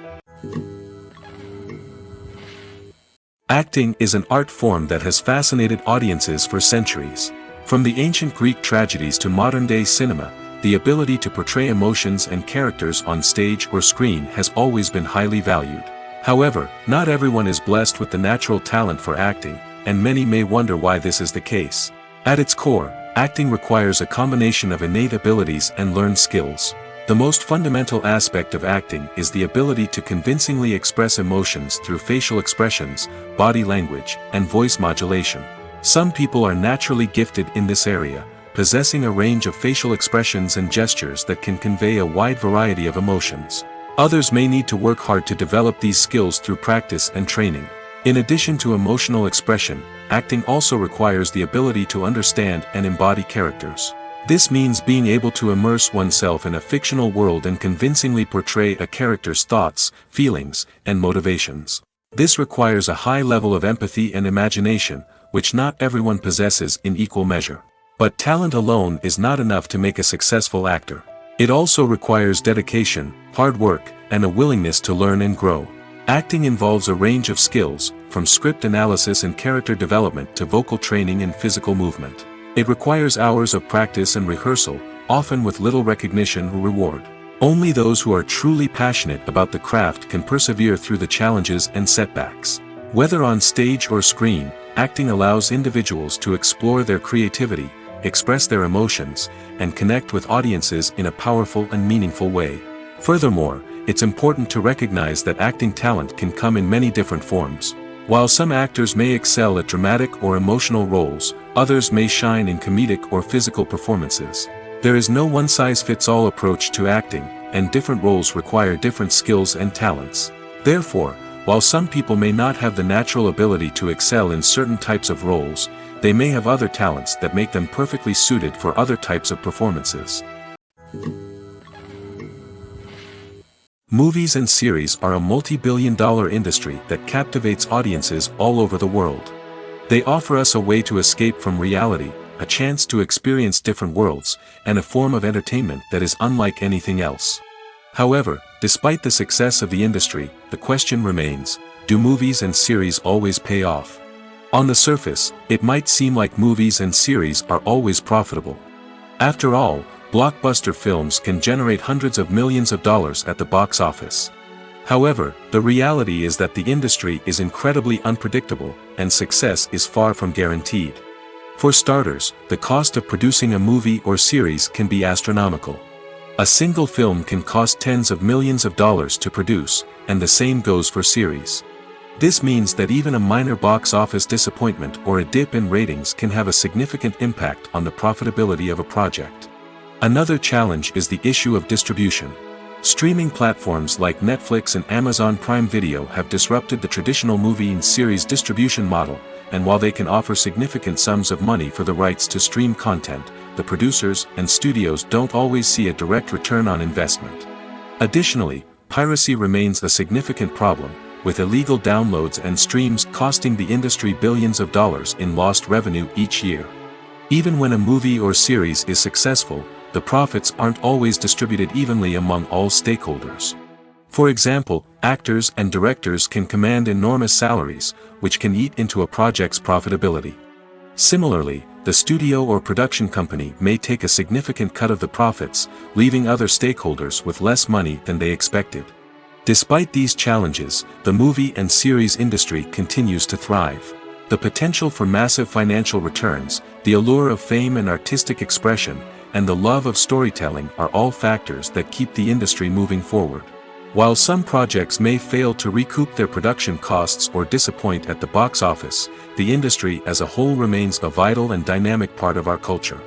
Acting is an art form that has fascinated audiences for centuries. From the ancient Greek tragedies to modern-day cinema, the ability to portray emotions and characters on stage or screen has always been highly valued. However, not everyone is blessed with the natural talent for acting, and many may wonder why this is the case. At its core, acting requires a combination of innate abilities and learned skills. The most fundamental aspect of acting is the ability to convincingly express emotions through facial expressions, body language, and voice modulation. Some people are naturally gifted in this area, possessing a range of facial expressions and gestures that can convey a wide variety of emotions. Others may need to work hard to develop these skills through practice and training. In addition to emotional expression, acting also requires the ability to understand and embody characters. This means being able to immerse oneself in a fictional world and convincingly portray a character's thoughts, feelings, and motivations. This requires a high level of empathy and imagination, which not everyone possesses in equal measure. But talent alone is not enough to make a successful actor. It also requires dedication, hard work, and a willingness to learn and grow. Acting involves a range of skills, from script analysis and character development to vocal training and physical movement. It requires hours of practice and rehearsal, often with little recognition or reward. Only those who are truly passionate about the craft can persevere through the challenges and setbacks. Whether on stage or screen, acting allows individuals to explore their creativity, express their emotions, and connect with audiences in a powerful and meaningful way. Furthermore, it's important to recognize that acting talent can come in many different forms. While some actors may excel at dramatic or emotional roles, others may shine in comedic or physical performances. There is no one-size-fits-all approach to acting, and different roles require different skills and talents. Therefore, while some people may not have the natural ability to excel in certain types of roles, they may have other talents that make them perfectly suited for other types of performances. Movies and series are a multi-billion-dollar industry that captivates audiences all over the world. They offer us a way to escape from reality, a chance to experience different worlds, and a form of entertainment that is unlike anything else. However, despite the success of the industry, the question remains, do movies and series always pay off? On the surface, it might seem like movies and series are always profitable. After all, blockbuster films can generate hundreds of millions of dollars at the box office. However, the reality is that the industry is incredibly unpredictable, and success is far from guaranteed. For starters, the cost of producing a movie or series can be astronomical. A single film can cost tens of millions of dollars to produce, and the same goes for series. This means that even a minor box office disappointment or a dip in ratings can have a significant impact on the profitability of a project. Another challenge is the issue of distribution. Streaming platforms like Netflix and Amazon Prime Video have disrupted the traditional movie and series distribution model, and while they can offer significant sums of money for the rights to stream content, the producers and studios don't always see a direct return on investment. Additionally, piracy remains a significant problem, with illegal downloads and streams costing the industry billions of dollars in lost revenue each year. Even when a movie or series is successful, the profits aren't always distributed evenly among all stakeholders. For example, actors and directors can command enormous salaries, which can eat into a project's profitability. Similarly, the studio or production company may take a significant cut of the profits, leaving other stakeholders with less money than they expected. Despite these challenges, the movie and series industry continues to thrive. The potential for massive financial returns, the allure of fame and artistic expression, and the love of storytelling are all factors that keep the industry moving forward. While some projects may fail to recoup their production costs or disappoint at the box office, the industry as a whole remains a vital and dynamic part of our culture.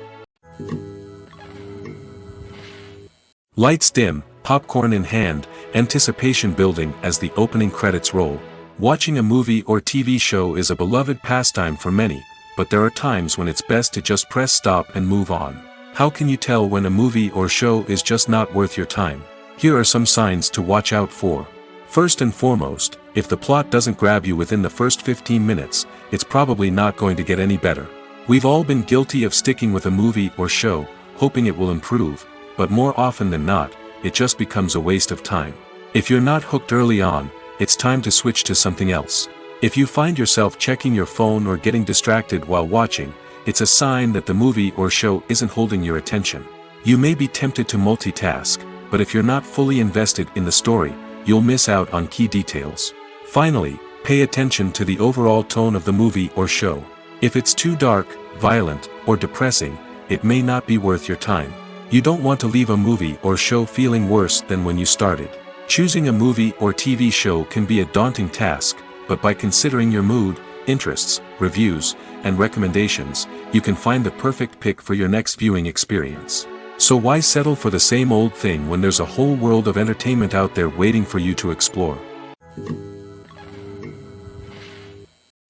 Lights dim, popcorn in hand, anticipation building as the opening credits roll. Watching a movie or TV show is a beloved pastime for many, but there are times when it's best to just press stop and move on. How can you tell when a movie or show is just not worth your time? Here are some signs to watch out for. First and foremost, if the plot doesn't grab you within the first 15 minutes, it's probably not going to get any better. We've all been guilty of sticking with a movie or show, hoping it will improve, but more often than not, it just becomes a waste of time. If you're not hooked early on, it's time to switch to something else. If you find yourself checking your phone or getting distracted while watching, it's a sign that the movie or show isn't holding your attention. You may be tempted to multitask, but if you're not fully invested in the story, you'll miss out on key details. Finally, pay attention to the overall tone of the movie or show. If it's too dark, violent, or depressing, it may not be worth your time. You don't want to leave a movie or show feeling worse than when you started. Choosing a movie or TV show can be a daunting task, but by considering your mood, interests, reviews, and recommendations, you can find the perfect pick for your next viewing experience. So why settle for the same old thing when there's a whole world of entertainment out there waiting for you to explore?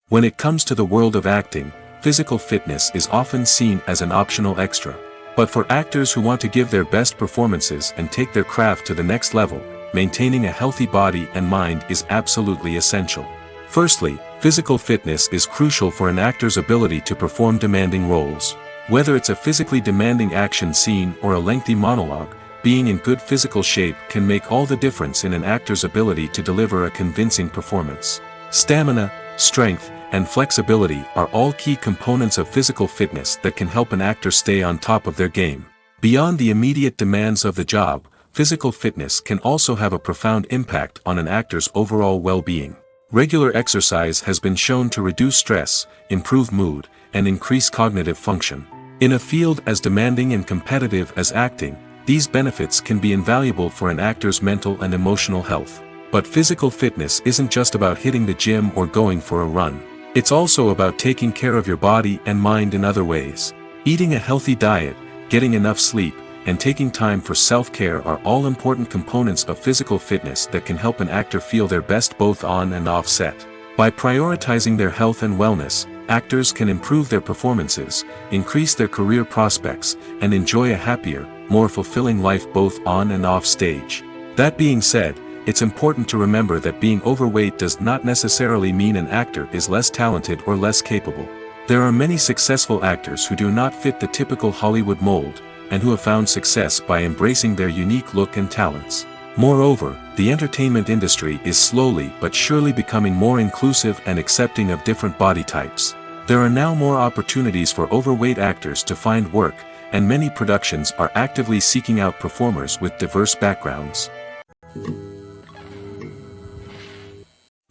When it comes to the world of acting, physical fitness is often seen as an optional extra. But for actors who want to give their best performances and take their craft to the next level, maintaining a healthy body and mind is absolutely essential. Firstly, physical fitness is crucial for an actor's ability to perform demanding roles. Whether it's a physically demanding action scene or a lengthy monologue, being in good physical shape can make all the difference in an actor's ability to deliver a convincing performance. Stamina, strength, and flexibility are all key components of physical fitness that can help an actor stay on top of their game. Beyond the immediate demands of the job, physical fitness can also have a profound impact on an actor's overall well-being. Regular exercise has been shown to reduce stress, improve mood, and increase cognitive function. In a field as demanding and competitive as acting, these benefits can be invaluable for an actor's mental and emotional health. But physical fitness isn't just about hitting the gym or going for a run. It's also about taking care of your body and mind in other ways. Eating a healthy diet, getting enough sleep, and taking time for self-care are all important components of physical fitness that can help an actor feel their best both on and off set. By prioritizing their health and wellness, actors can improve their performances, increase their career prospects, and enjoy a happier, more fulfilling life both on and off stage. That being said, it's important to remember that being overweight does not necessarily mean an actor is less talented or less capable. There are many successful actors who do not fit the typical Hollywood mold, and who have found success by embracing their unique look and talents. Moreover, the entertainment industry is slowly but surely becoming more inclusive and accepting of different body types. There are now more opportunities for overweight actors to find work, and many productions are actively seeking out performers with diverse backgrounds.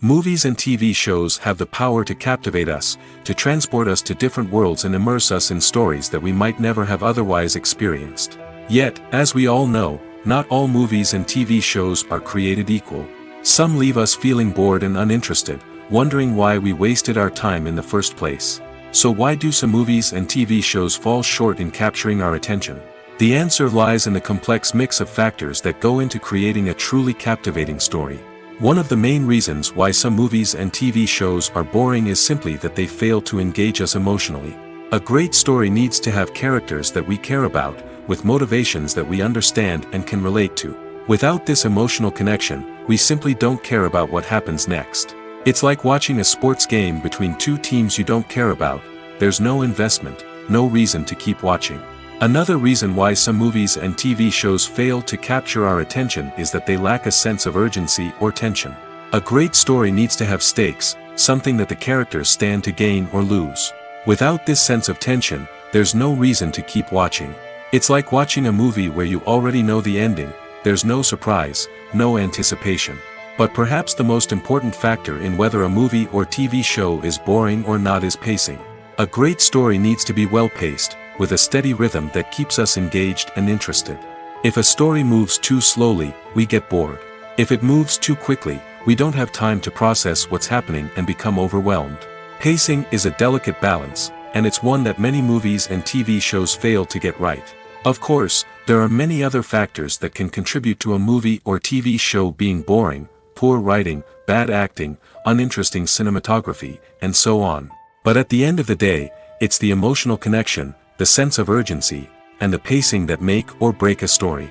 Movies and TV shows have the power to captivate us, to transport us to different worlds and immerse us in stories that we might never have otherwise experienced. Yet, as we all know, not all movies and TV shows are created equal. Some leave us feeling bored and uninterested, wondering why we wasted our time in the first place. So why do some movies and TV shows fall short in capturing our attention? The answer lies in the complex mix of factors that go into creating a truly captivating story. One of the main reasons why some movies and TV shows are boring is simply that they fail to engage us emotionally. A great story needs to have characters that we care about, with motivations that we understand and can relate to. Without this emotional connection, we simply don't care about what happens next. It's like watching a sports game between two teams you don't care about. There's no investment, no reason to keep watching. Another reason why some movies and TV shows fail to capture our attention is that they lack a sense of urgency or tension. A great story needs to have stakes, something that the characters stand to gain or lose. Without this sense of tension, there's no reason to keep watching. It's like watching a movie where you already know the ending, there's no surprise, no anticipation. But perhaps the most important factor in whether a movie or TV show is boring or not is pacing. A great story needs to be well-paced, with a steady rhythm that keeps us engaged and interested. If a story moves too slowly, we get bored. If it moves too quickly, we don't have time to process what's happening and become overwhelmed. Pacing is a delicate balance, and it's one that many movies and TV shows fail to get right. Of course, there are many other factors that can contribute to a movie or TV show being boring: poor writing, bad acting, uninteresting cinematography, and so on. But at the end of the day, it's the emotional connection, the sense of urgency, and the pacing that make or break a story.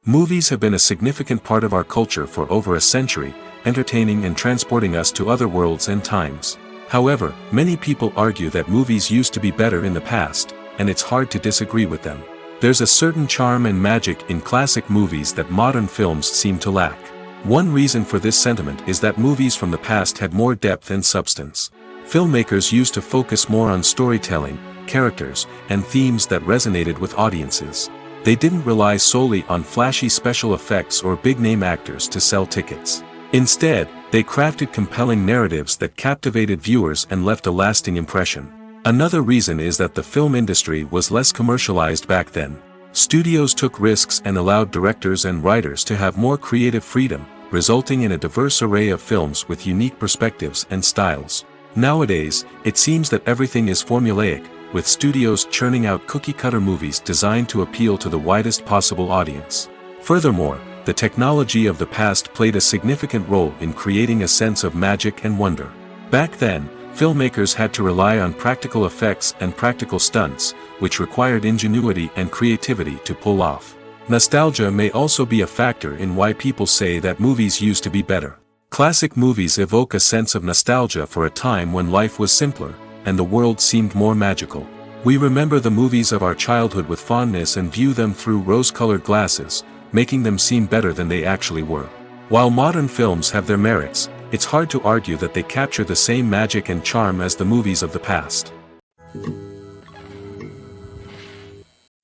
Movies have been a significant part of our culture for over a century, entertaining and transporting us to other worlds and times. However, many people argue that movies used to be better in the past, and it's hard to disagree with them. There's a certain charm and magic in classic movies that modern films seem to lack. One reason for this sentiment is that movies from the past had more depth and substance. Filmmakers used to focus more on storytelling, characters, and themes that resonated with audiences. They didn't rely solely on flashy special effects or big-name actors to sell tickets. Instead, they crafted compelling narratives that captivated viewers and left a lasting impression. Another reason is that the film industry was less commercialized back then. Studios took risks and allowed directors and writers to have more creative freedom, resulting in a diverse array of films with unique perspectives and styles. Nowadays, it seems that everything is formulaic, with studios churning out cookie-cutter movies designed to appeal to the widest possible audience. Furthermore, the technology of the past played a significant role in creating a sense of magic and wonder. Back then, filmmakers had to rely on practical effects and practical stunts, which required ingenuity and creativity to pull off. Nostalgia may also be a factor in why people say that movies used to be better. Classic movies evoke a sense of nostalgia for a time when life was simpler, and the world seemed more magical. We remember the movies of our childhood with fondness and view them through rose-colored glasses, making them seem better than they actually were. While modern films have their merits, it's hard to argue that they capture the same magic and charm as the movies of the past.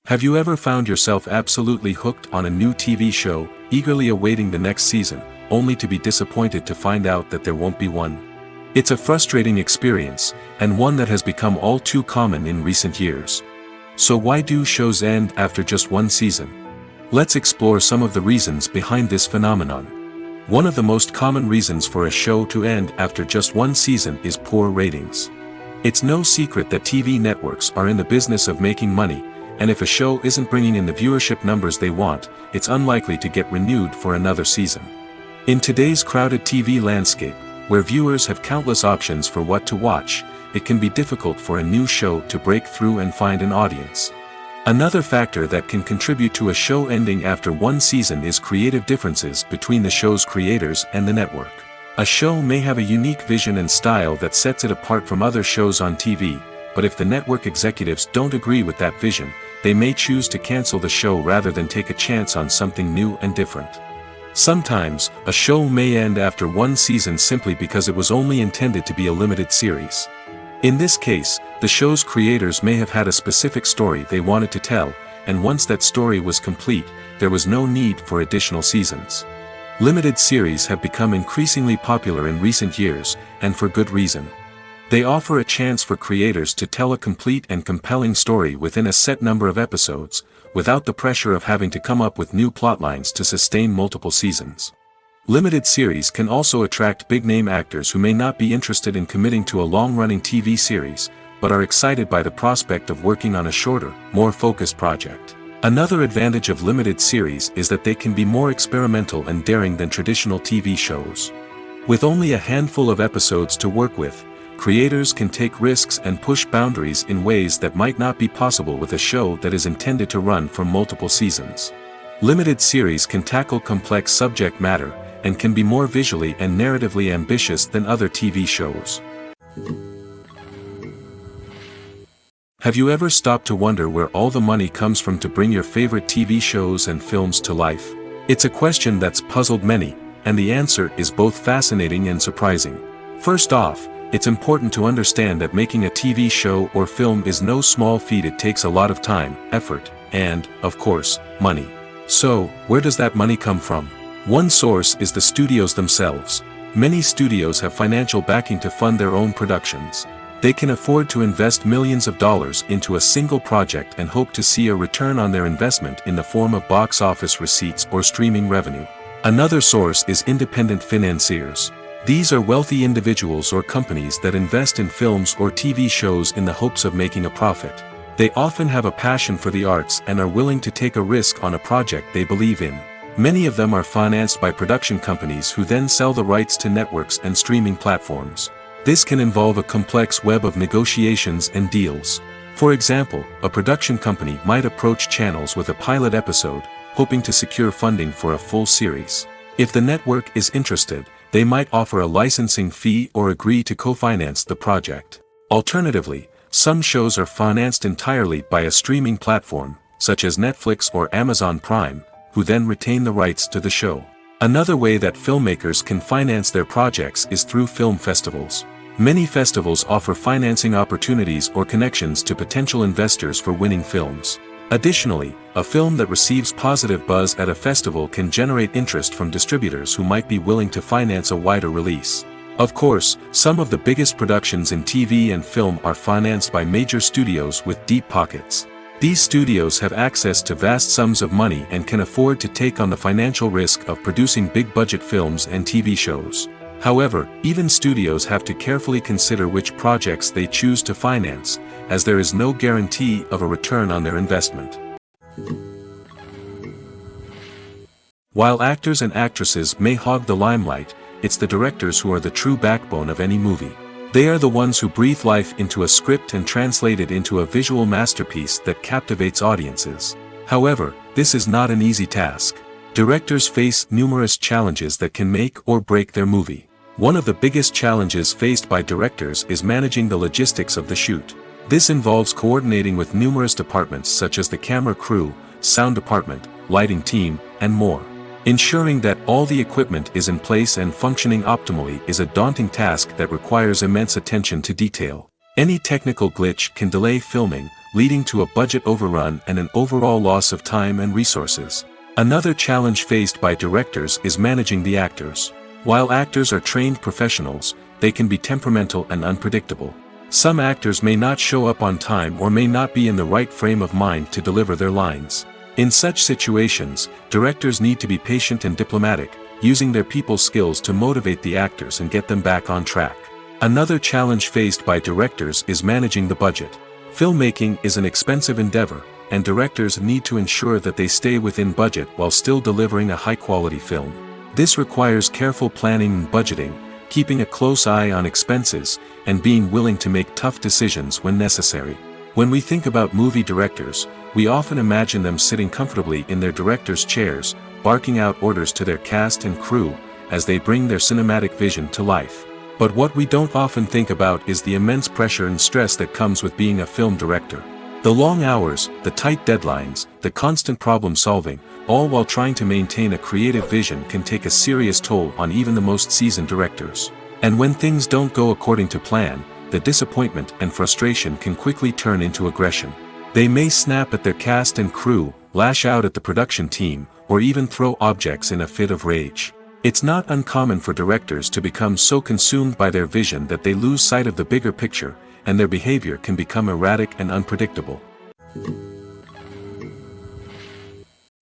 Have you ever found yourself absolutely hooked on a new TV show, eagerly awaiting the next season, only to be disappointed to find out that there won't be one? It's a frustrating experience, and one that has become all too common in recent years. So why do shows end after just one season? Let's explore some of the reasons behind this phenomenon. One of the most common reasons for a show to end after just one season is poor ratings. It's no secret that TV networks are in the business of making money, and if a show isn't bringing in the viewership numbers they want, it's unlikely to get renewed for another season. In today's crowded TV landscape, where viewers have countless options for what to watch, it can be difficult for a new show to break through and find an audience. Another factor that can contribute to a show ending after one season is creative differences between the show's creators and the network. A show may have a unique vision and style that sets it apart from other shows on TV, but if the network executives don't agree with that vision, they may choose to cancel the show rather than take a chance on something new and different. Sometimes, a show may end after one season simply because it was only intended to be a limited series. In this case, the show's creators may have had a specific story they wanted to tell, and once that story was complete, there was no need for additional seasons. Limited series have become increasingly popular in recent years, and for good reason. They offer a chance for creators to tell a complete and compelling story within a set number of episodes, without the pressure of having to come up with new plotlines to sustain multiple seasons. Limited series can also attract big-name actors who may not be interested in committing to a long-running TV series, but are excited by the prospect of working on a shorter, more focused project. Another advantage of limited series is that they can be more experimental and daring than traditional TV shows. With only a handful of episodes to work with, creators can take risks and push boundaries in ways that might not be possible with a show that is intended to run for multiple seasons. Limited series can tackle complex subject matter, and can be more visually and narratively ambitious than other TV shows. Have you ever stopped to wonder where all the money comes from to bring your favorite TV shows and films to life? It's a question that's puzzled many, and the answer is both fascinating and surprising. First off, it's important to understand that making a TV show or film is no small feat. It takes a lot of time, effort, and, of course, money. So, where does that money come from? One source is the studios themselves. Many studios have financial backing to fund their own productions. They can afford to invest millions of dollars into a single project and hope to see a return on their investment in the form of box office receipts or streaming revenue. Another source is independent financiers. These are wealthy individuals or companies that invest in films or TV shows in the hopes of making a profit. They often have a passion for the arts and are willing to take a risk on a project they believe in. Many of them are financed by production companies who then sell the rights to networks and streaming platforms. This can involve a complex web of negotiations and deals. For example, a production company might approach channels with a pilot episode, hoping to secure funding for a full series. If the network is interested, they might offer a licensing fee or agree to co-finance the project. Alternatively, some shows are financed entirely by a streaming platform, such as Netflix or Amazon Prime, who then retain the rights to the show. Another way that filmmakers can finance their projects is through film festivals. Many festivals offer financing opportunities or connections to potential investors for winning films. Additionally, a film that receives positive buzz at a festival can generate interest from distributors who might be willing to finance a wider release. Of course, some of the biggest productions in TV and film are financed by major studios with deep pockets. These studios have access to vast sums of money and can afford to take on the financial risk of producing big-budget films and TV shows. However, even studios have to carefully consider which projects they choose to finance, as there is no guarantee of a return on their investment. While actors and actresses may hog the limelight, it's the directors who are the true backbone of any movie. They are the ones who breathe life into a script and translate it into a visual masterpiece that captivates audiences. However, this is not an easy task. Directors face numerous challenges that can make or break their movie. One of the biggest challenges faced by directors is managing the logistics of the shoot. This involves coordinating with numerous departments such as the camera crew, sound department, lighting team, and more. Ensuring that all the equipment is in place and functioning optimally is a daunting task that requires immense attention to detail. Any technical glitch can delay filming, leading to a budget overrun and an overall loss of time and resources. Another challenge faced by directors is managing the actors. While actors are trained professionals, they can be temperamental and unpredictable. Some actors may not show up on time or may not be in the right frame of mind to deliver their lines. In such situations, directors need to be patient and diplomatic, using their people skills to motivate the actors and get them back on track. Another challenge faced by directors is managing the budget. Filmmaking is an expensive endeavor, and directors need to ensure that they stay within budget while still delivering a high-quality film. This requires careful planning and budgeting, keeping a close eye on expenses, and being willing to make tough decisions when necessary. When we think about movie directors, we often imagine them sitting comfortably in their director's chairs, barking out orders to their cast and crew, as they bring their cinematic vision to life. But what we don't often think about is the immense pressure and stress that comes with being a film director. The long hours, the tight deadlines, the constant problem solving, all while trying to maintain a creative vision can take a serious toll on even the most seasoned directors. And when things don't go according to plan, the disappointment and frustration can quickly turn into aggression. They may snap at their cast and crew, lash out at the production team, or even throw objects in a fit of rage. It's not uncommon for directors to become so consumed by their vision that they lose sight of the bigger picture, and their behavior can become erratic and unpredictable.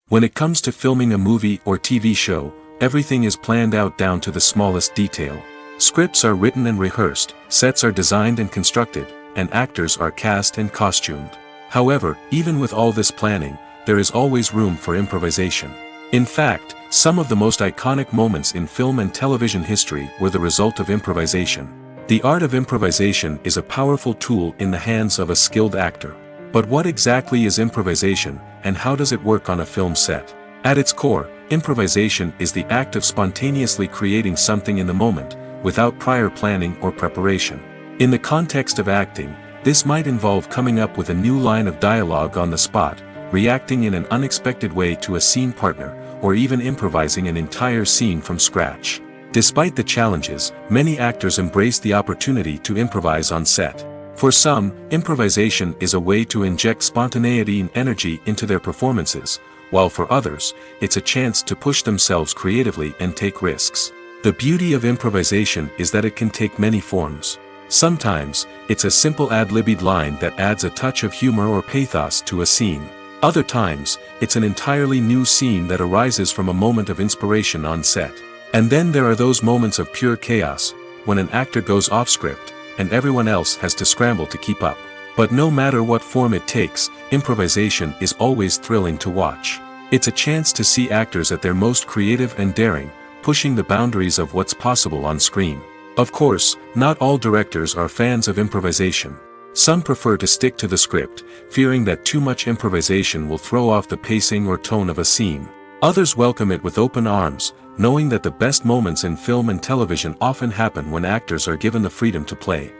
When it comes to filming a movie or TV show, everything is planned out down to the smallest detail. Scripts are written and rehearsed, sets are designed and constructed, and actors are cast and costumed. However, even with all this planning, there is always room for improvisation. In fact, some of the most iconic moments in film and television history were the result of improvisation. The art of improvisation is a powerful tool in the hands of a skilled actor. But what exactly is improvisation, and how does it work on a film set? At its core, improvisation is the act of spontaneously creating something in the moment, without prior planning or preparation. In the context of acting, This might involve coming up with a new line of dialogue on the spot, reacting in an unexpected way to a scene partner, or even improvising an entire scene from scratch. Despite the challenges, many actors embrace the opportunity to improvise on set. For some, improvisation is a way to inject spontaneity and energy into their performances, while for others, it's a chance to push themselves creatively and take risks. The beauty of improvisation is that it can take many forms. Sometimes, it's a simple ad-libbed line that adds a touch of humor or pathos to a scene. Other times, it's an entirely new scene that arises from a moment of inspiration on set. And then there are those moments of pure chaos, when an actor goes off script, and everyone else has to scramble to keep up. But no matter what form it takes, improvisation is always thrilling to watch. It's a chance to see actors at their most creative and daring, pushing the boundaries of what's possible on screen. Of course, not all directors are fans of improvisation. Some prefer to stick to the script, fearing that too much improvisation will throw off the pacing or tone of a scene. Others welcome it with open arms, knowing that the best moments in film and television often happen when actors are given the freedom to play.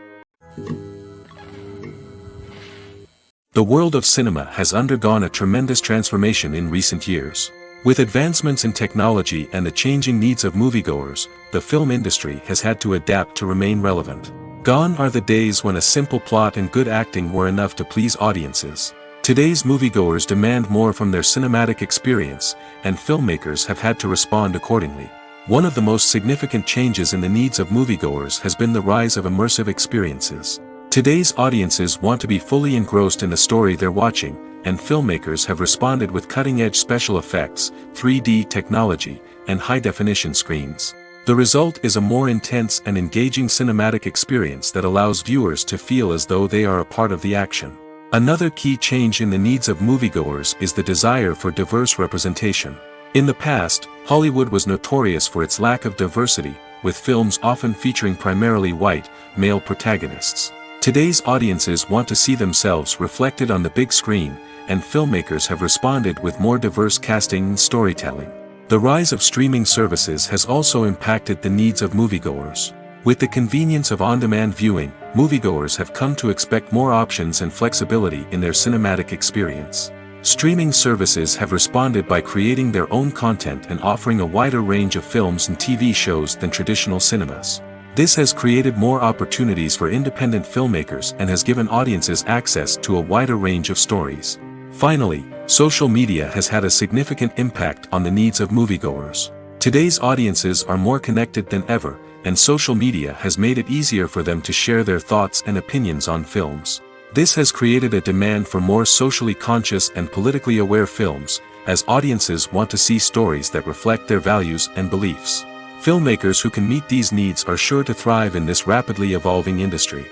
The world of cinema has undergone a tremendous transformation in recent years. With advancements in technology and the changing needs of moviegoers, the film industry has had to adapt to remain relevant. Gone are the days when a simple plot and good acting were enough to please audiences. Today's moviegoers demand more from their cinematic experience, and filmmakers have had to respond accordingly. One of the most significant changes in the needs of moviegoers has been the rise of immersive experiences. Today's audiences want to be fully engrossed in the story they're watching, and filmmakers have responded with cutting-edge special effects, 3D technology, and high-definition screens. The result is a more intense and engaging cinematic experience that allows viewers to feel as though they are a part of the action. Another key change in the needs of moviegoers is the desire for diverse representation. In the past, Hollywood was notorious for its lack of diversity, with films often featuring primarily white, male protagonists. Today's audiences want to see themselves reflected on the big screen, and filmmakers have responded with more diverse casting and storytelling. The rise of streaming services has also impacted the needs of moviegoers. With the convenience of on-demand viewing, moviegoers have come to expect more options and flexibility in their cinematic experience. Streaming services have responded by creating their own content and offering a wider range of films and TV shows than traditional cinemas. This has created more opportunities for independent filmmakers and has given audiences access to a wider range of stories. Finally, social media has had a significant impact on the needs of moviegoers. Today's audiences are more connected than ever, and social media has made it easier for them to share their thoughts and opinions on films. This has created a demand for more socially conscious and politically aware films, as audiences want to see stories that reflect their values and beliefs. Filmmakers who can meet these needs are sure to thrive in this rapidly evolving industry.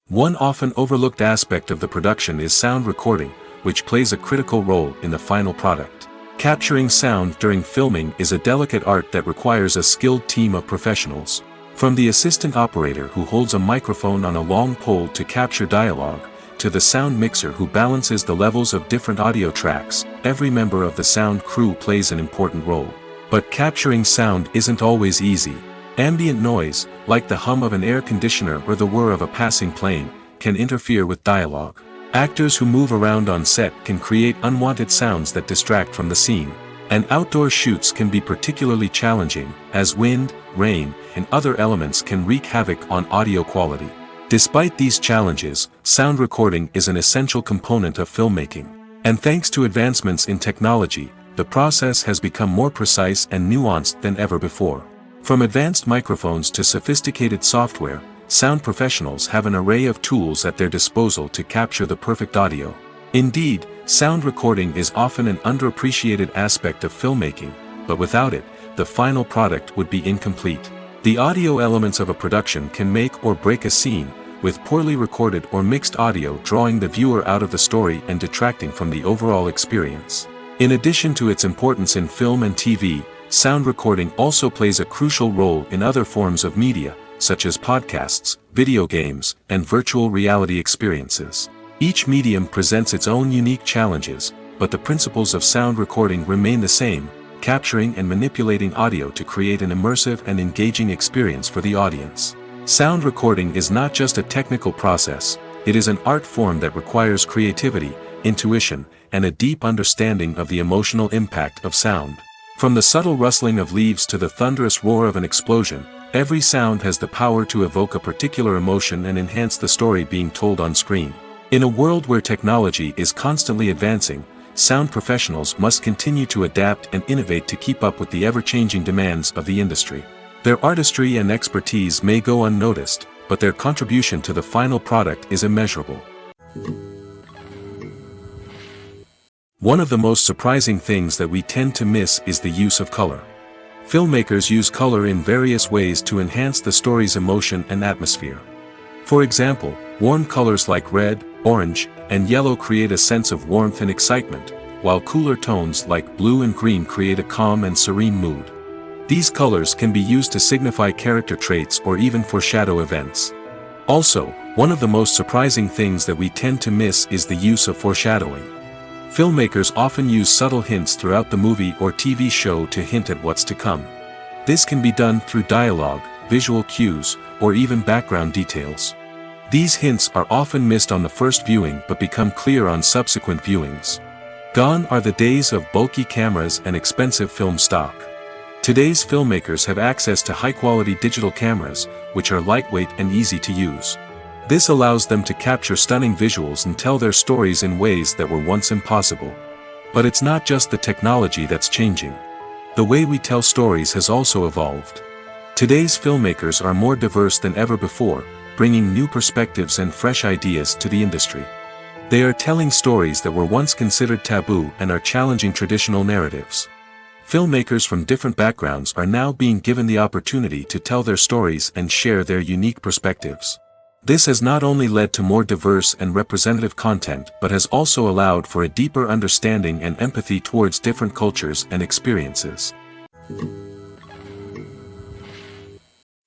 One often overlooked aspect of the production is sound recording, which plays a critical role in the final product. Capturing sound during filming is a delicate art that requires a skilled team of professionals. From the assistant operator who holds a microphone on a long pole to capture dialogue, to the sound mixer who balances the levels of different audio tracks, every member of the sound crew plays an important role. But capturing sound isn't always easy. Ambient noise, like the hum of an air conditioner or the whir of a passing plane, can interfere with dialogue. Actors who move around on set can create unwanted sounds that distract from the scene. And outdoor shoots can be particularly challenging, as wind, rain, and other elements can wreak havoc on audio quality. Despite these challenges, sound recording is an essential component of filmmaking. And thanks to advancements in technology, the process has become more precise and nuanced than ever before. From advanced microphones to sophisticated software, sound professionals have an array of tools at their disposal to capture the perfect audio. Indeed, sound recording is often an underappreciated aspect of filmmaking, but without it, the final product would be incomplete. The audio elements of a production can make or break a scene, with poorly recorded or mixed audio drawing the viewer out of the story and detracting from the overall experience. In addition to its importance in film and TV, sound recording also plays a crucial role in other forms of media, such as podcasts, video games, and virtual reality experiences. Each medium presents its own unique challenges, but the principles of sound recording remain the same, capturing and manipulating audio to create an immersive and engaging experience for the audience. Sound recording is not just a technical process, it is an art form that requires creativity, intuition, and a deep understanding of the emotional impact of sound. From the subtle rustling of leaves to the thunderous roar of an explosion, every sound has the power to evoke a particular emotion and enhance the story being told on screen. In a world where technology is constantly advancing, sound professionals must continue to adapt and innovate to keep up with the ever-changing demands of the industry. Their artistry and expertise may go unnoticed, but their contribution to the final product is immeasurable. One of the most surprising things that we tend to miss is the use of color. Filmmakers use color in various ways to enhance the story's emotion and atmosphere. For example, warm colors like red, orange, and yellow create a sense of warmth and excitement, while cooler tones like blue and green create a calm and serene mood. These colors can be used to signify character traits or even foreshadow events. Also, one of the most surprising things that we tend to miss is the use of foreshadowing. Filmmakers often use subtle hints throughout the movie or TV show to hint at what's to come. This can be done through dialogue, visual cues, or even background details. These hints are often missed on the first viewing but become clear on subsequent viewings. Gone are the days of bulky cameras and expensive film stock. Today's filmmakers have access to high-quality digital cameras, which are lightweight and easy to use. This allows them to capture stunning visuals and tell their stories in ways that were once impossible. But it's not just the technology that's changing. The way we tell stories has also evolved. Today's filmmakers are more diverse than ever before, bringing new perspectives and fresh ideas to the industry. They are telling stories that were once considered taboo and are challenging traditional narratives. Filmmakers from different backgrounds are now being given the opportunity to tell their stories and share their unique perspectives. This has not only led to more diverse and representative content but has also allowed for a deeper understanding and empathy towards different cultures and experiences.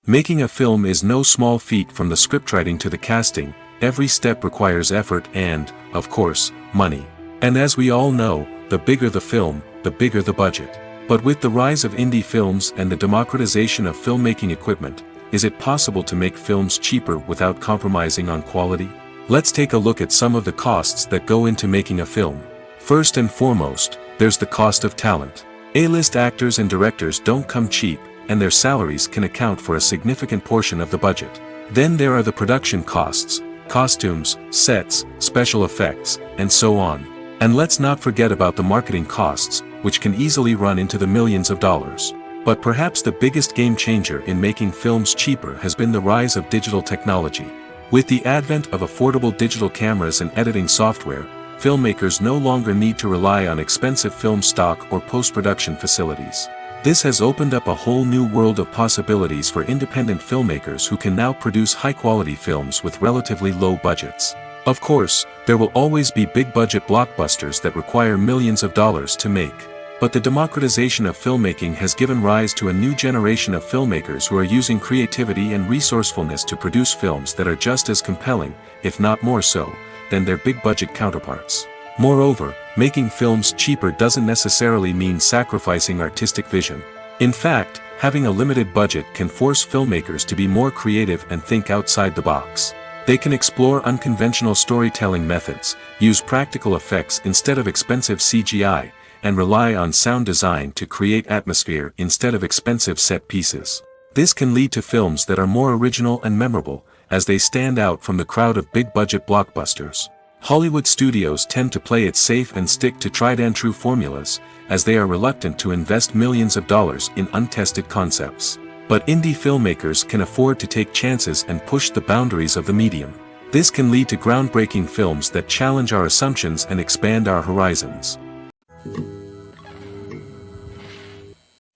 Making a film is no small feat. From the scriptwriting to the casting, every step requires effort and, of course, money. And as we all know, the bigger the film, the bigger the budget. But with the rise of indie films and the democratization of filmmaking equipment, is it possible to make films cheaper without compromising on quality? Let's take a look at some of the costs that go into making a film. First and foremost, there's the cost of talent. A-list actors and directors don't come cheap, and their salaries can account for a significant portion of the budget. Then there are the production costs, costumes, sets, special effects, and so on. And let's not forget about the marketing costs, which can easily run into the millions of dollars. But perhaps the biggest game changer in making films cheaper has been the rise of digital technology. With the advent of affordable digital cameras and editing software, filmmakers no longer need to rely on expensive film stock or post-production facilities. This has opened up a whole new world of possibilities for independent filmmakers who can now produce high-quality films with relatively low budgets. Of course, there will always be big-budget blockbusters that require millions of dollars to make. But the democratization of filmmaking has given rise to a new generation of filmmakers who are using creativity and resourcefulness to produce films that are just as compelling, if not more so, than their big-budget counterparts. Moreover, making films cheaper doesn't necessarily mean sacrificing artistic vision. In fact, having a limited budget can force filmmakers to be more creative and think outside the box. They can explore unconventional storytelling methods, use practical effects instead of expensive CGI, and rely on sound design to create atmosphere instead of expensive set pieces. This can lead to films that are more original and memorable, as they stand out from the crowd of big-budget blockbusters. Hollywood studios tend to play it safe and stick to tried-and-true formulas, as they are reluctant to invest millions of dollars in untested concepts. But indie filmmakers can afford to take chances and push the boundaries of the medium. This can lead to groundbreaking films that challenge our assumptions and expand our horizons.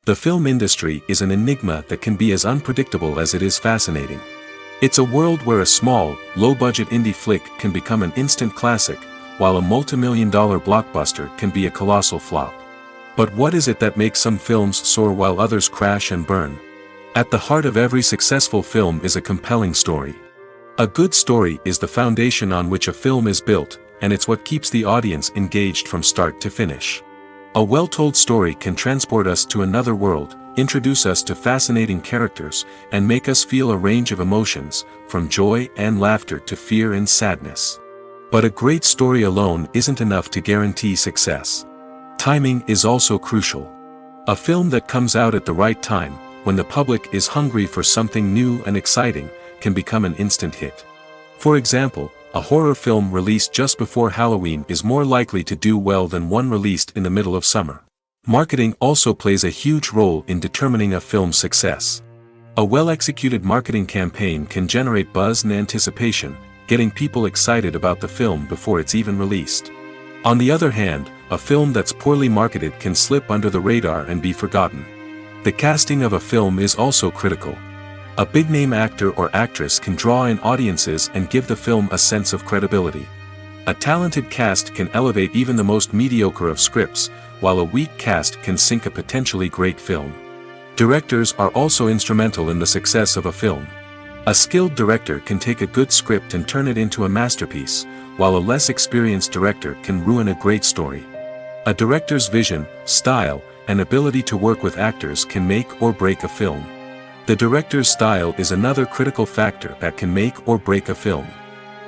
The film industry is an enigma that can be as unpredictable as it is fascinating. It's a world where a small, low-budget indie flick can become an instant classic, while a multi-million-dollar blockbuster can be a colossal flop. But what is it that makes some films soar while others crash and burn? At the heart of every successful film is a compelling story. A good story is the foundation on which a film is built, and it's what keeps the audience engaged from start to finish. A well-told story can transport us to another world, introduce us to fascinating characters, and make us feel a range of emotions, from joy and laughter to fear and sadness. But a great story alone isn't enough to guarantee success. Timing is also crucial. A film that comes out at the right time, when the public is hungry for something new and exciting, can become an instant hit. For example, a horror film released just before Halloween is more likely to do well than one released in the middle of summer. Marketing also plays a huge role in determining a film's success. A well-executed marketing campaign can generate buzz and anticipation, getting people excited about the film before it's even released. On the other hand, a film that's poorly marketed can slip under the radar and be forgotten. The casting of a film is also critical. A big-name actor or actress can draw in audiences and give the film a sense of credibility. A talented cast can elevate even the most mediocre of scripts, while a weak cast can sink a potentially great film. Directors are also instrumental in the success of a film. A skilled director can take a good script and turn it into a masterpiece, while a less experienced director can ruin a great story. A director's vision, style, and ability to work with actors can make or break a film. The director's style is another critical factor that can make or break a film.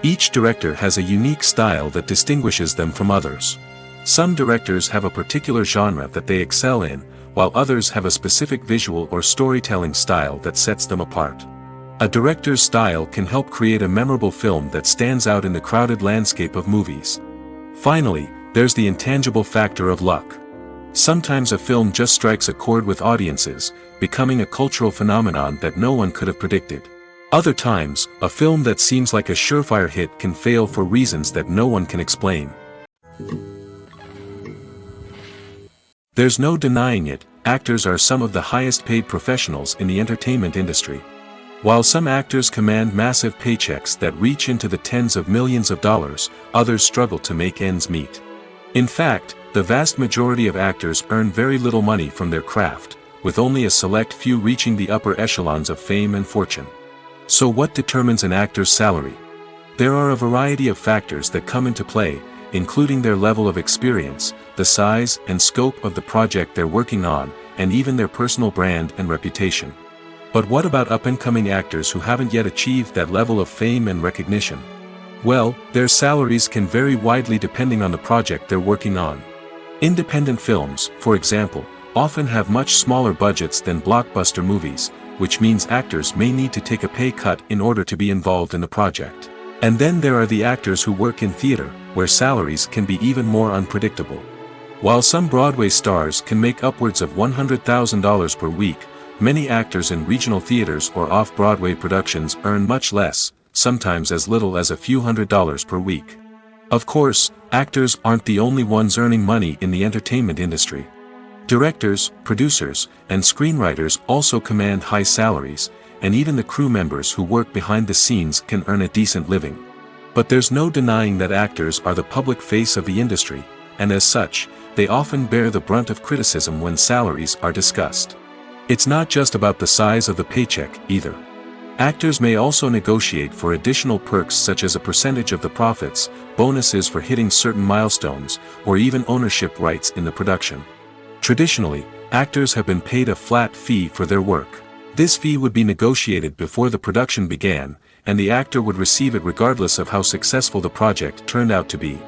Each director has a unique style that distinguishes them from others. Some directors have a particular genre that they excel in, while others have a specific visual or storytelling style that sets them apart. A director's style can help create a memorable film that stands out in the crowded landscape of movies. Finally, there's the intangible factor of luck. Sometimes a film just strikes a chord with audiences, becoming a cultural phenomenon that no one could have predicted. Other times, a film that seems like a surefire hit can fail for reasons that no one can explain. There's no denying it, actors are some of the highest paid professionals in the entertainment industry. While some actors command massive paychecks that reach into the tens of millions of dollars, others struggle to make ends meet. In fact, the vast majority of actors earn very little money from their craft, with only a select few reaching the upper echelons of fame and fortune. So what determines an actor's salary? There are a variety of factors that come into play, including their level of experience, the size and scope of the project they're working on, and even their personal brand and reputation. But what about up-and-coming actors who haven't yet achieved that level of fame and recognition? Well, their salaries can vary widely depending on the project they're working on. Independent films, for example, often have much smaller budgets than blockbuster movies, which means actors may need to take a pay cut in order to be involved in the project. And then there are the actors who work in theater, where salaries can be even more unpredictable. While some Broadway stars can make upwards of $100,000 per week, many actors in regional theaters or off-Broadway productions earn much less, sometimes as little as a few $100s per week. Of course, actors aren't the only ones earning money in the entertainment industry. Directors, producers, and screenwriters also command high salaries, and even the crew members who work behind the scenes can earn a decent living. But there's no denying that actors are the public face of the industry, and as such, they often bear the brunt of criticism when salaries are discussed. It's not just about the size of the paycheck, either. Actors may also negotiate for additional perks such as a percentage of the profits, bonuses for hitting certain milestones, or even ownership rights in the production. Traditionally, actors have been paid a flat fee for their work. This fee would be negotiated before the production began, and the actor would receive it regardless of how successful the project turned out to be.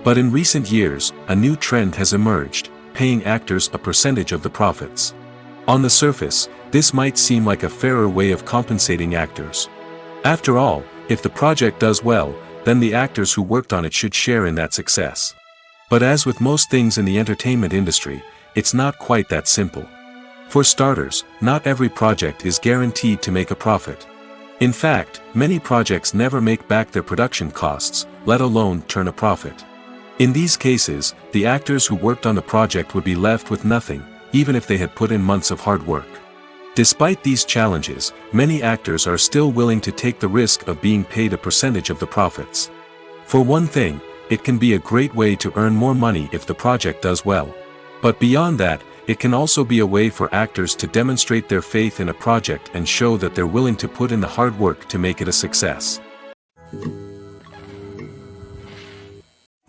But in recent years, a new trend has emerged, paying actors a percentage of the profits. On the surface, this might seem like a fairer way of compensating actors. After all, if the project does well, then the actors who worked on it should share in that success. But as with most things in the entertainment industry, it's not quite that simple. For starters, not every project is guaranteed to make a profit. In fact, many projects never make back their production costs, let alone turn a profit. In these cases, the actors who worked on the project would be left with nothing, even if they had put in months of hard work. Despite these challenges, many actors are still willing to take the risk of being paid a percentage of the profits. For one thing, it can be a great way to earn more money if the project does well. But beyond that, it can also be a way for actors to demonstrate their faith in a project and show that they're willing to put in the hard work to make it a success.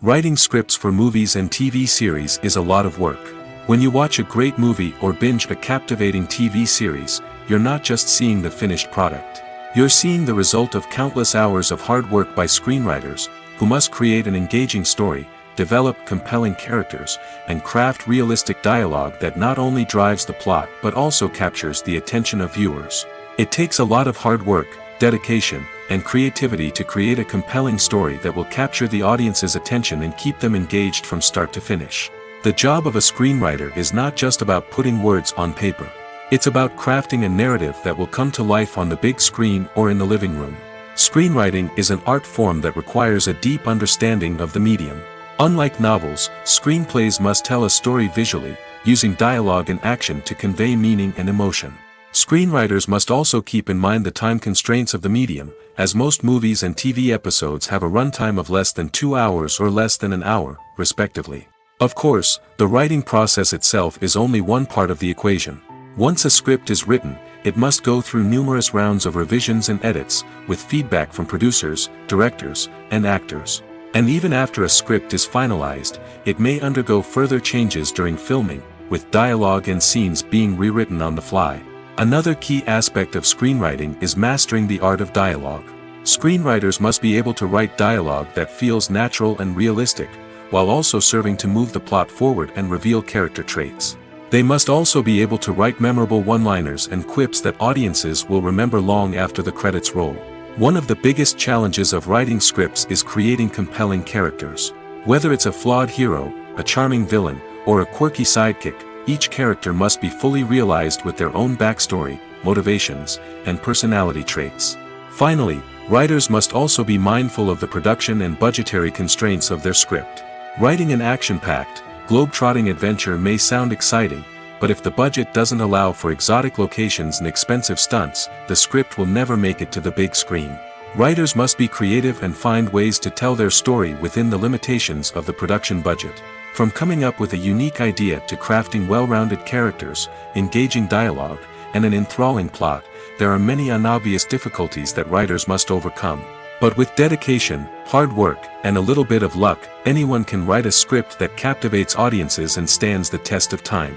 Writing scripts for movies and TV series is a lot of work. When you watch a great movie or binge a captivating TV series, you're not just seeing the finished product. You're seeing the result of countless hours of hard work by screenwriters, who must create an engaging story, develop compelling characters, and craft realistic dialogue that not only drives the plot but also captures the attention of viewers. It takes a lot of hard work, dedication, and creativity to create a compelling story that will capture the audience's attention and keep them engaged from start to finish. The job of a screenwriter is not just about putting words on paper. It's about crafting a narrative that will come to life on the big screen or in the living room. Screenwriting is an art form that requires a deep understanding of the medium. Unlike novels, screenplays must tell a story visually, using dialogue and action to convey meaning and emotion. Screenwriters must also keep in mind the time constraints of the medium, as most movies and TV episodes have a runtime of less than 2 hours or less than an hour, respectively. Of course, the writing process itself is only one part of the equation. Once a script is written, it must go through numerous rounds of revisions and edits, with feedback from producers, directors, and actors. And even after a script is finalized, it may undergo further changes during filming, with dialogue and scenes being rewritten on the fly. Another key aspect of screenwriting is mastering the art of dialogue. Screenwriters must be able to write dialogue that feels natural and realistic, while also serving to move the plot forward and reveal character traits. They must also be able to write memorable one-liners and quips that audiences will remember long after the credits roll. One of the biggest challenges of writing scripts is creating compelling characters. Whether it's a flawed hero, a charming villain, or a quirky sidekick, each character must be fully realized with their own backstory, motivations, and personality traits. Finally, writers must also be mindful of the production and budgetary constraints of their script. Writing an action-packed, globe-trotting adventure may sound exciting, but if the budget doesn't allow for exotic locations and expensive stunts, the script will never make it to the big screen. Writers must be creative and find ways to tell their story within the limitations of the production budget. From coming up with a unique idea to crafting well-rounded characters, engaging dialogue, and an enthralling plot, there are many unobvious difficulties that writers must overcome. But with dedication, hard work, and a little bit of luck, anyone can write a script that captivates audiences and stands the test of time.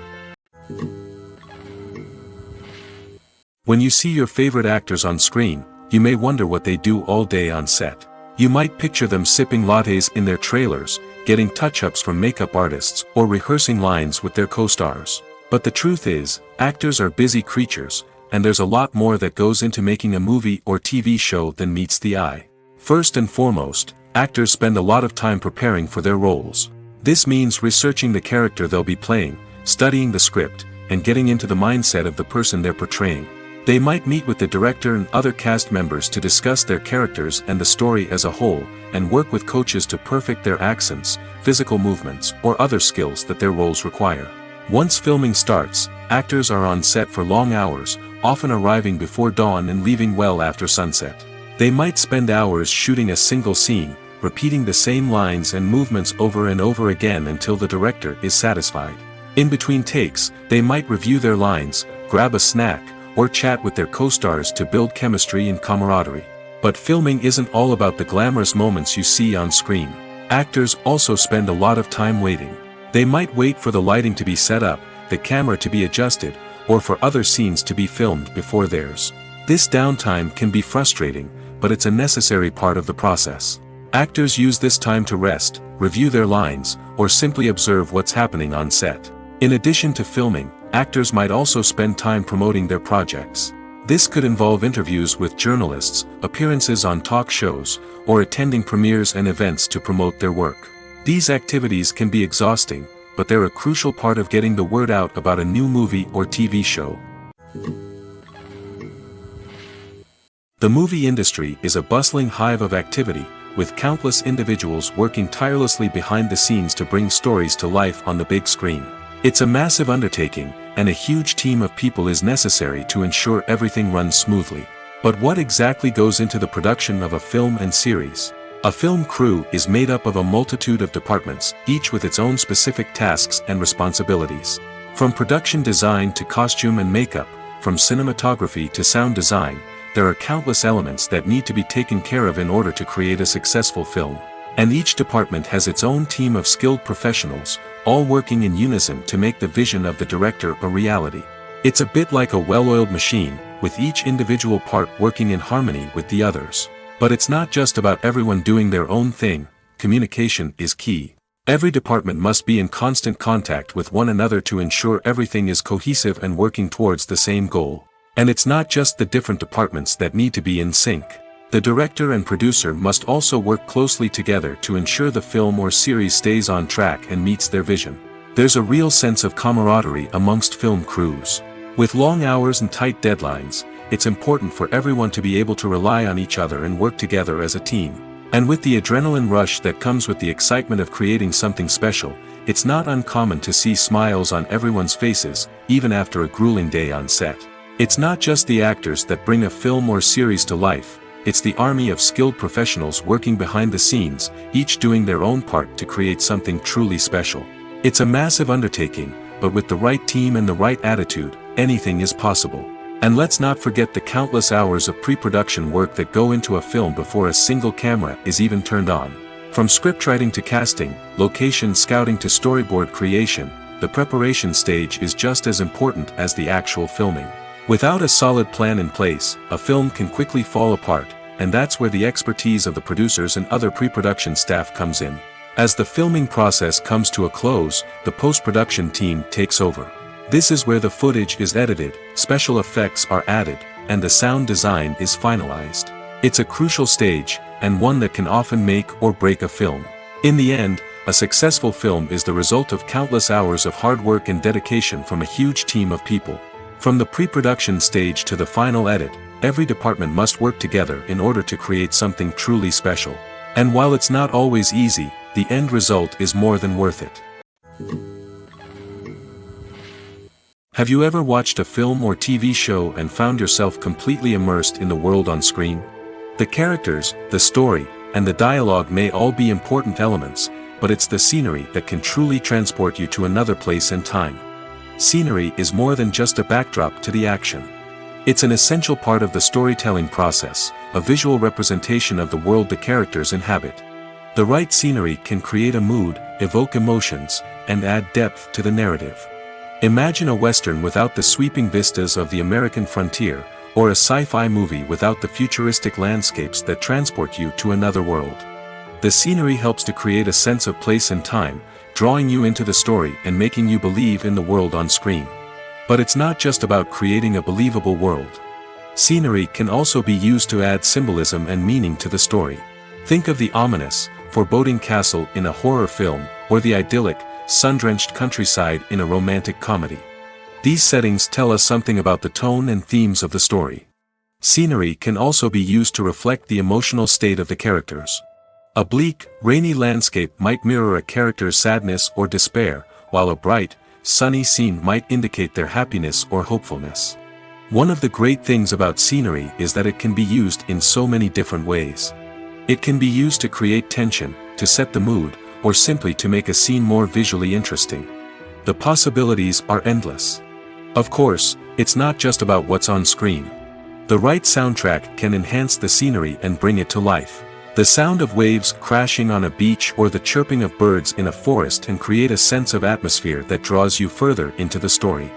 When you see your favorite actors on screen, you may wonder what they do all day on set. You might picture them sipping lattes in their trailers, getting touch-ups from makeup artists, or rehearsing lines with their co-stars. But the truth is, actors are busy creatures, and there's a lot more that goes into making a movie or TV show than meets the eye. First and foremost, actors spend a lot of time preparing for their roles. This means researching the character they'll be playing, studying the script, and getting into the mindset of the person they're portraying. They might meet with the director and other cast members to discuss their characters and the story as a whole, and work with coaches to perfect their accents, physical movements, or other skills that their roles require. Once filming starts, actors are on set for long hours, often arriving before dawn and leaving well after sunset. They might spend hours shooting a single scene, repeating the same lines and movements over and over again until the director is satisfied. In between takes, they might review their lines, grab a snack, or chat with their co-stars to build chemistry and camaraderie. But filming isn't all about the glamorous moments you see on screen. Actors also spend a lot of time waiting. They might wait for the lighting to be set up, the camera to be adjusted, or for other scenes to be filmed before theirs. This downtime can be frustrating, but it's a necessary part of the process. Actors use this time to rest, review their lines, or simply observe what's happening on set. In addition to filming, actors might also spend time promoting their projects. This could involve interviews with journalists, appearances on talk shows, or attending premieres and events to promote their work. These activities can be exhausting, but they're a crucial part of getting the word out about a new movie or TV show. The movie industry is a bustling hive of activity, with countless individuals working tirelessly behind the scenes to bring stories to life on the big screen. It's a massive undertaking, and a huge team of people is necessary to ensure everything runs smoothly. But what exactly goes into the production of a film and series? A film crew is made up of a multitude of departments, each with its own specific tasks and responsibilities. From production design to costume and makeup, from cinematography to sound design, there are countless elements that need to be taken care of in order to create a successful film. And each department has its own team of skilled professionals, all working in unison to make the vision of the director a reality. It's a bit like a well-oiled machine, with each individual part working in harmony with the others. But it's not just about everyone doing their own thing. Communication is key. Every department must be in constant contact with one another to ensure everything is cohesive and working towards the same goal. And it's not just the different departments that need to be in sync. The director and producer must also work closely together to ensure the film or series stays on track and meets their vision. There's a real sense of camaraderie amongst film crews. With long hours and tight deadlines, it's important for everyone to be able to rely on each other and work together as a team. And with the adrenaline rush that comes with the excitement of creating something special, it's not uncommon to see smiles on everyone's faces, even after a grueling day on set. It's not just the actors that bring a film or series to life, it's the army of skilled professionals working behind the scenes, each doing their own part to create something truly special. It's a massive undertaking, but with the right team and the right attitude, anything is possible. And let's not forget the countless hours of pre-production work that go into a film before a single camera is even turned on. From scriptwriting to casting, location scouting to storyboard creation, the preparation stage is just as important as the actual filming. Without a solid plan in place, a film can quickly fall apart, and that's where the expertise of the producers and other pre-production staff comes in. As the filming process comes to a close, the post-production team takes over. This is where the footage is edited, special effects are added, and the sound design is finalized. It's a crucial stage, and one that can often make or break a film. In the end, a successful film is the result of countless hours of hard work and dedication from a huge team of people. From the pre-production stage to the final edit, every department must work together in order to create something truly special. And while it's not always easy, the end result is more than worth it. Have you ever watched a film or TV show and found yourself completely immersed in the world on screen? The characters, the story, and the dialogue may all be important elements, but it's the scenery that can truly transport you to another place and time. Scenery is more than just a backdrop to the action. It's an essential part of the storytelling process, a visual representation of the world the characters inhabit. The right scenery can create a mood, evoke emotions, and add depth to the narrative. Imagine a Western without the sweeping vistas of the American frontier, or a sci-fi movie without the futuristic landscapes that transport you to another world. The scenery helps to create a sense of place and time, drawing you into the story and making you believe in the world on screen. But it's not just about creating a believable world. Scenery can also be used to add symbolism and meaning to the story. Think of the ominous, foreboding castle in a horror film, or the idyllic, sun-drenched countryside in a romantic comedy. These settings tell us something about the tone and themes of the story. Scenery can also be used to reflect the emotional state of the characters. A bleak, rainy landscape might mirror a character's sadness or despair, while a bright, sunny scene might indicate their happiness or hopefulness. One of the great things about scenery is that it can be used in so many different ways. It can be used to create tension, to set the mood, or simply to make a scene more visually interesting. The possibilities are endless. Of course, it's not just about what's on screen. The right soundtrack can enhance the scenery and bring it to life. The sound of waves crashing on a beach or the chirping of birds in a forest can create a sense of atmosphere that draws you further into the story.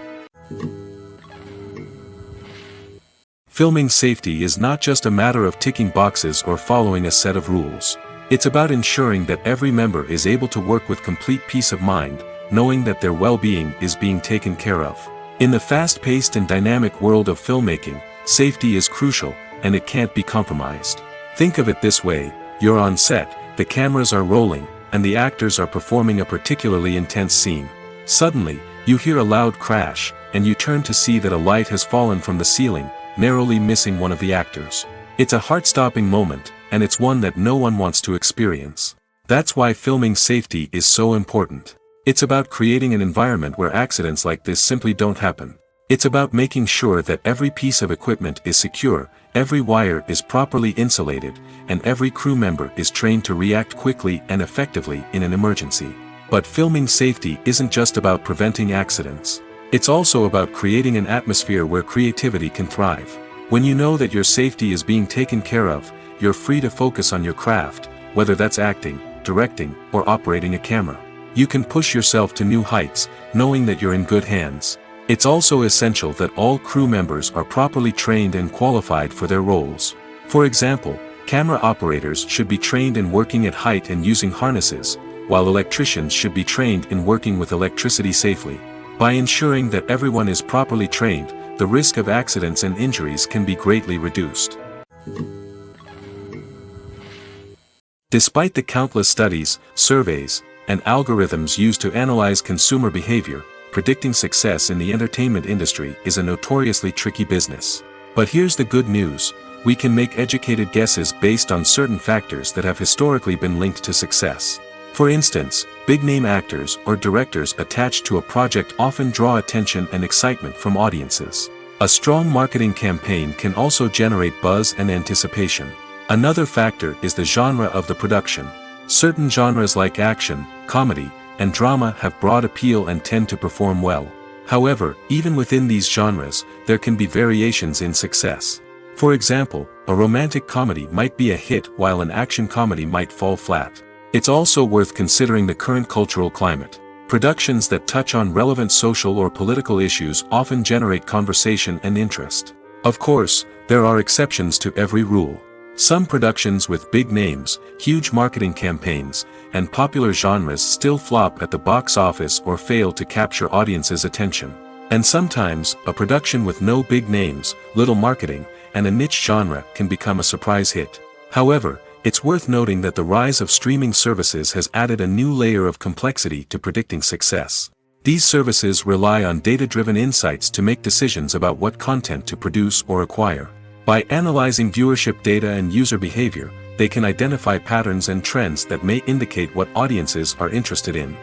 Filming safety is not just a matter of ticking boxes or following a set of rules. It's about ensuring that every member is able to work with complete peace of mind, knowing that their well-being is being taken care of. In the fast-paced and dynamic world of filmmaking, safety is crucial, and it can't be compromised. Think of it this way: you're on set, the cameras are rolling, and the actors are performing a particularly intense scene. Suddenly, you hear a loud crash, and you turn to see that a light has fallen from the ceiling, narrowly missing one of the actors. It's a heart-stopping moment, and it's one that no one wants to experience. That's why filming safety is so important. It's about creating an environment where accidents like this simply don't happen. It's about making sure that every piece of equipment is secure, every wire is properly insulated, and every crew member is trained to react quickly and effectively in an emergency. But filming safety isn't just about preventing accidents. It's also about creating an atmosphere where creativity can thrive. When you know that your safety is being taken care of, you're free to focus on your craft, whether that's acting, directing, or operating a camera. You can push yourself to new heights, knowing that you're in good hands. It's also essential that all crew members are properly trained and qualified for their roles. For example, camera operators should be trained in working at height and using harnesses, while electricians should be trained in working with electricity safely. By ensuring that everyone is properly trained, the risk of accidents and injuries can be greatly reduced. Despite the countless studies, surveys, and algorithms used to analyze consumer behavior, predicting success in the entertainment industry is a notoriously tricky business. But here's the good news: we can make educated guesses based on certain factors that have historically been linked to success. For instance, big-name actors or directors attached to a project often draw attention and excitement from audiences. A strong marketing campaign can also generate buzz and anticipation. Another factor is the genre of the production. Certain genres like action, comedy, and drama have broad appeal and tend to perform well. However, even within these genres, there can be variations in success. For example, a romantic comedy might be a hit while an action comedy might fall flat. It's also worth considering the current cultural climate. Productions that touch on relevant social or political issues often generate conversation and interest. Of course, there are exceptions to every rule. Some productions with big names, huge marketing campaigns, and popular genres still flop at the box office or fail to capture audiences' attention. And sometimes, a production with no big names, little marketing, and a niche genre can become a surprise hit. However, it's worth noting that the rise of streaming services has added a new layer of complexity to predicting success. These services rely on data-driven insights to make decisions about what content to produce or acquire. By analyzing viewership data and user behavior, they can identify patterns and trends that may indicate what audiences are interested in.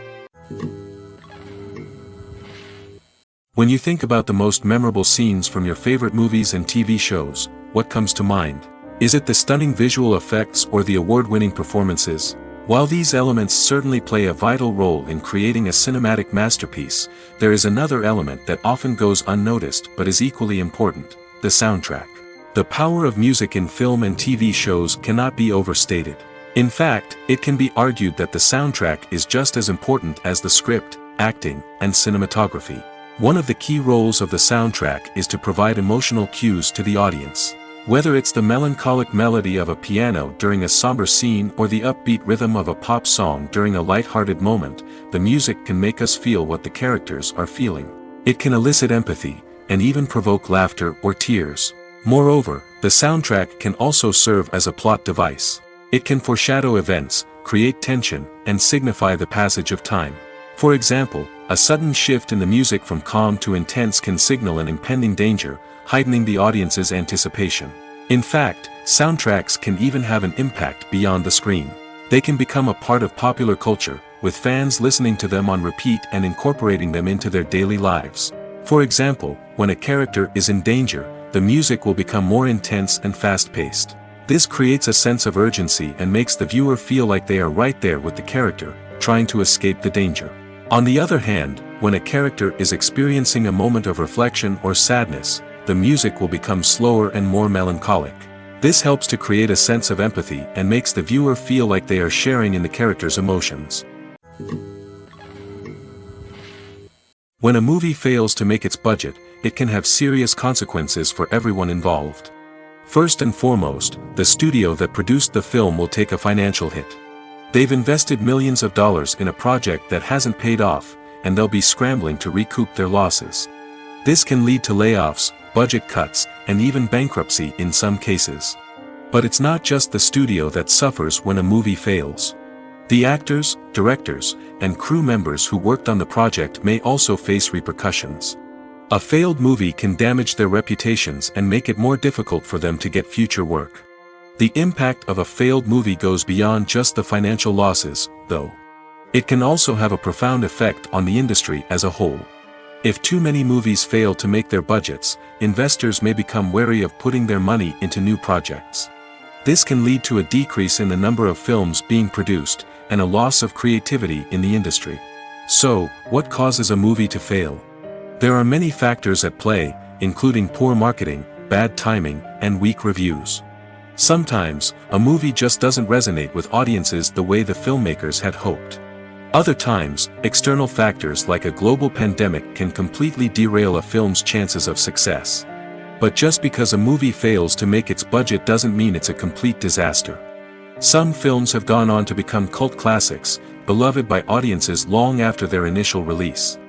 When you think about the most memorable scenes from your favorite movies and TV shows, what comes to mind? Is it the stunning visual effects or the award-winning performances? While these elements certainly play a vital role in creating a cinematic masterpiece, there is another element that often goes unnoticed but is equally important: the soundtrack. The power of music in film and TV shows cannot be overstated. In fact, it can be argued that the soundtrack is just as important as the script, acting, and cinematography. One of the key roles of the soundtrack is to provide emotional cues to the audience. Whether it's the melancholic melody of a piano during a somber scene or the upbeat rhythm of a pop song during a light-hearted moment, the music can make us feel what the characters are feeling. It can elicit empathy, and even provoke laughter or tears. Moreover, the soundtrack can also serve as a plot device. It can foreshadow events, create tension, and signify the passage of time. For example, a sudden shift in the music from calm to intense can signal an impending danger, heightening the audience's anticipation. In fact, soundtracks can even have an impact beyond the screen. They can become a part of popular culture, with fans listening to them on repeat and incorporating them into their daily lives. For example, when a character is in danger, the music will become more intense and fast-paced. This creates a sense of urgency and makes the viewer feel like they are right there with the character, trying to escape the danger. On the other hand, when a character is experiencing a moment of reflection or sadness, the music will become slower and more melancholic. This helps to create a sense of empathy and makes the viewer feel like they are sharing in the character's emotions. When a movie fails to make its budget, it can have serious consequences for everyone involved. First and foremost, the studio that produced the film will take a financial hit. They've invested millions of dollars in a project that hasn't paid off, and they'll be scrambling to recoup their losses. This can lead to layoffs, budget cuts, and even bankruptcy in some cases. But it's not just the studio that suffers when a movie fails. The actors, directors, and crew members who worked on the project may also face repercussions. A failed movie can damage their reputations and make it more difficult for them to get future work. The impact of a failed movie goes beyond just the financial losses, though. It can also have a profound effect on the industry as a whole. If too many movies fail to make their budgets, investors may become wary of putting their money into new projects. This can lead to a decrease in the number of films being produced, and a loss of creativity in the industry. So, what causes a movie to fail? There are many factors at play, including poor marketing, bad timing, and weak reviews. Sometimes, a movie just doesn't resonate with audiences the way the filmmakers had hoped. Other times, external factors like a global pandemic can completely derail a film's chances of success. But just because a movie fails to make its budget doesn't mean it's a complete disaster. Some films have gone on to become cult classics, beloved by audiences long after their initial release.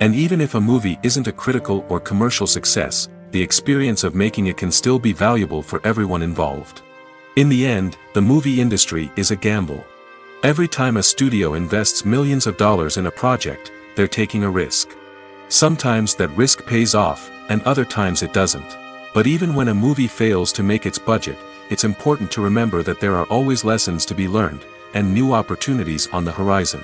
And even if a movie isn't a critical or commercial success, the experience of making it can still be valuable for everyone involved. In the end, the movie industry is a gamble. Every time a studio invests millions of dollars in a project, they're taking a risk. Sometimes that risk pays off, and other times it doesn't. But even when a movie fails to make its budget, it's important to remember that there are always lessons to be learned, and new opportunities on the horizon.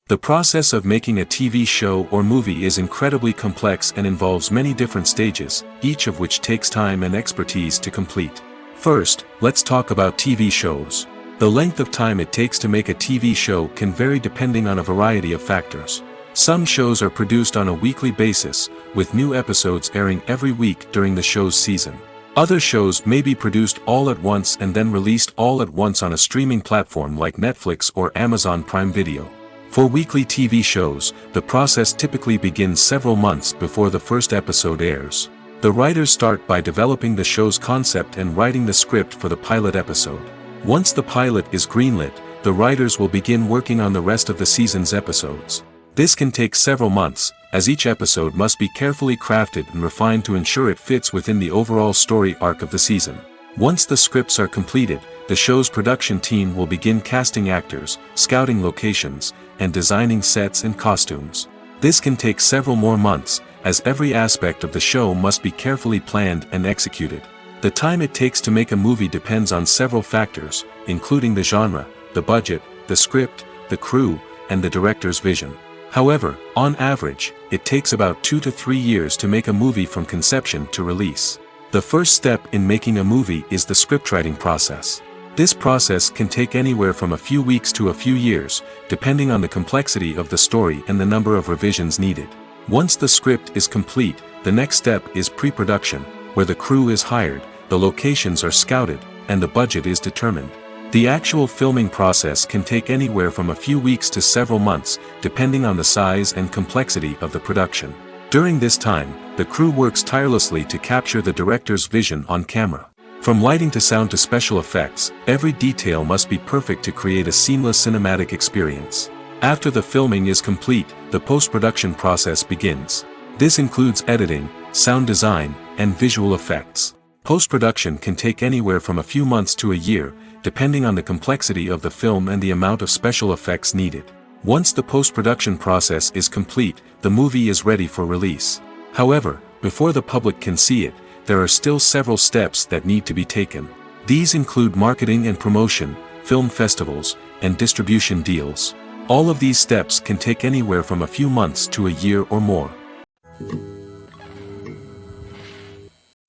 The process of making a TV show or movie is incredibly complex and involves many different stages, each of which takes time and expertise to complete. First, let's talk about TV shows. The length of time it takes to make a TV show can vary depending on a variety of factors. Some shows are produced on a weekly basis, with new episodes airing every week during the show's season. Other shows may be produced all at once and then released all at once on a streaming platform like Netflix or Amazon Prime Video. For weekly TV shows, the process typically begins several months before the first episode airs. The writers start by developing the show's concept and writing the script for the pilot episode. Once the pilot is greenlit, the writers will begin working on the rest of the season's episodes. This can take several months, as each episode must be carefully crafted and refined to ensure it fits within the overall story arc of the season. Once the scripts are completed, the show's production team will begin casting actors, scouting locations, and designing sets and costumes. This can take several more months, as every aspect of the show must be carefully planned and executed. The time it takes to make a movie depends on several factors, including the genre, the budget, the script, the crew, and the director's vision. However, on average, it takes about 2 to 3 years to make a movie from conception to release. The first step in making a movie is the scriptwriting process. This process can take anywhere from a few weeks to a few years, depending on the complexity of the story and the number of revisions needed. Once the script is complete, the next step is pre-production, where the crew is hired, the locations are scouted, and the budget is determined. The actual filming process can take anywhere from a few weeks to several months, depending on the size and complexity of the production. During this time, the crew works tirelessly to capture the director's vision on camera. From lighting to sound to special effects, every detail must be perfect to create a seamless cinematic experience. After the filming is complete, the post-production process begins. This includes editing, sound design, and visual effects. Post-production can take anywhere from a few months to a year, depending on the complexity of the film and the amount of special effects needed. Once the post-production process is complete, the movie is ready for release. However, before the public can see it, there are still several steps that need to be taken. These include marketing and promotion, film festivals, and distribution deals. All of these steps can take anywhere from a few months to a year or more.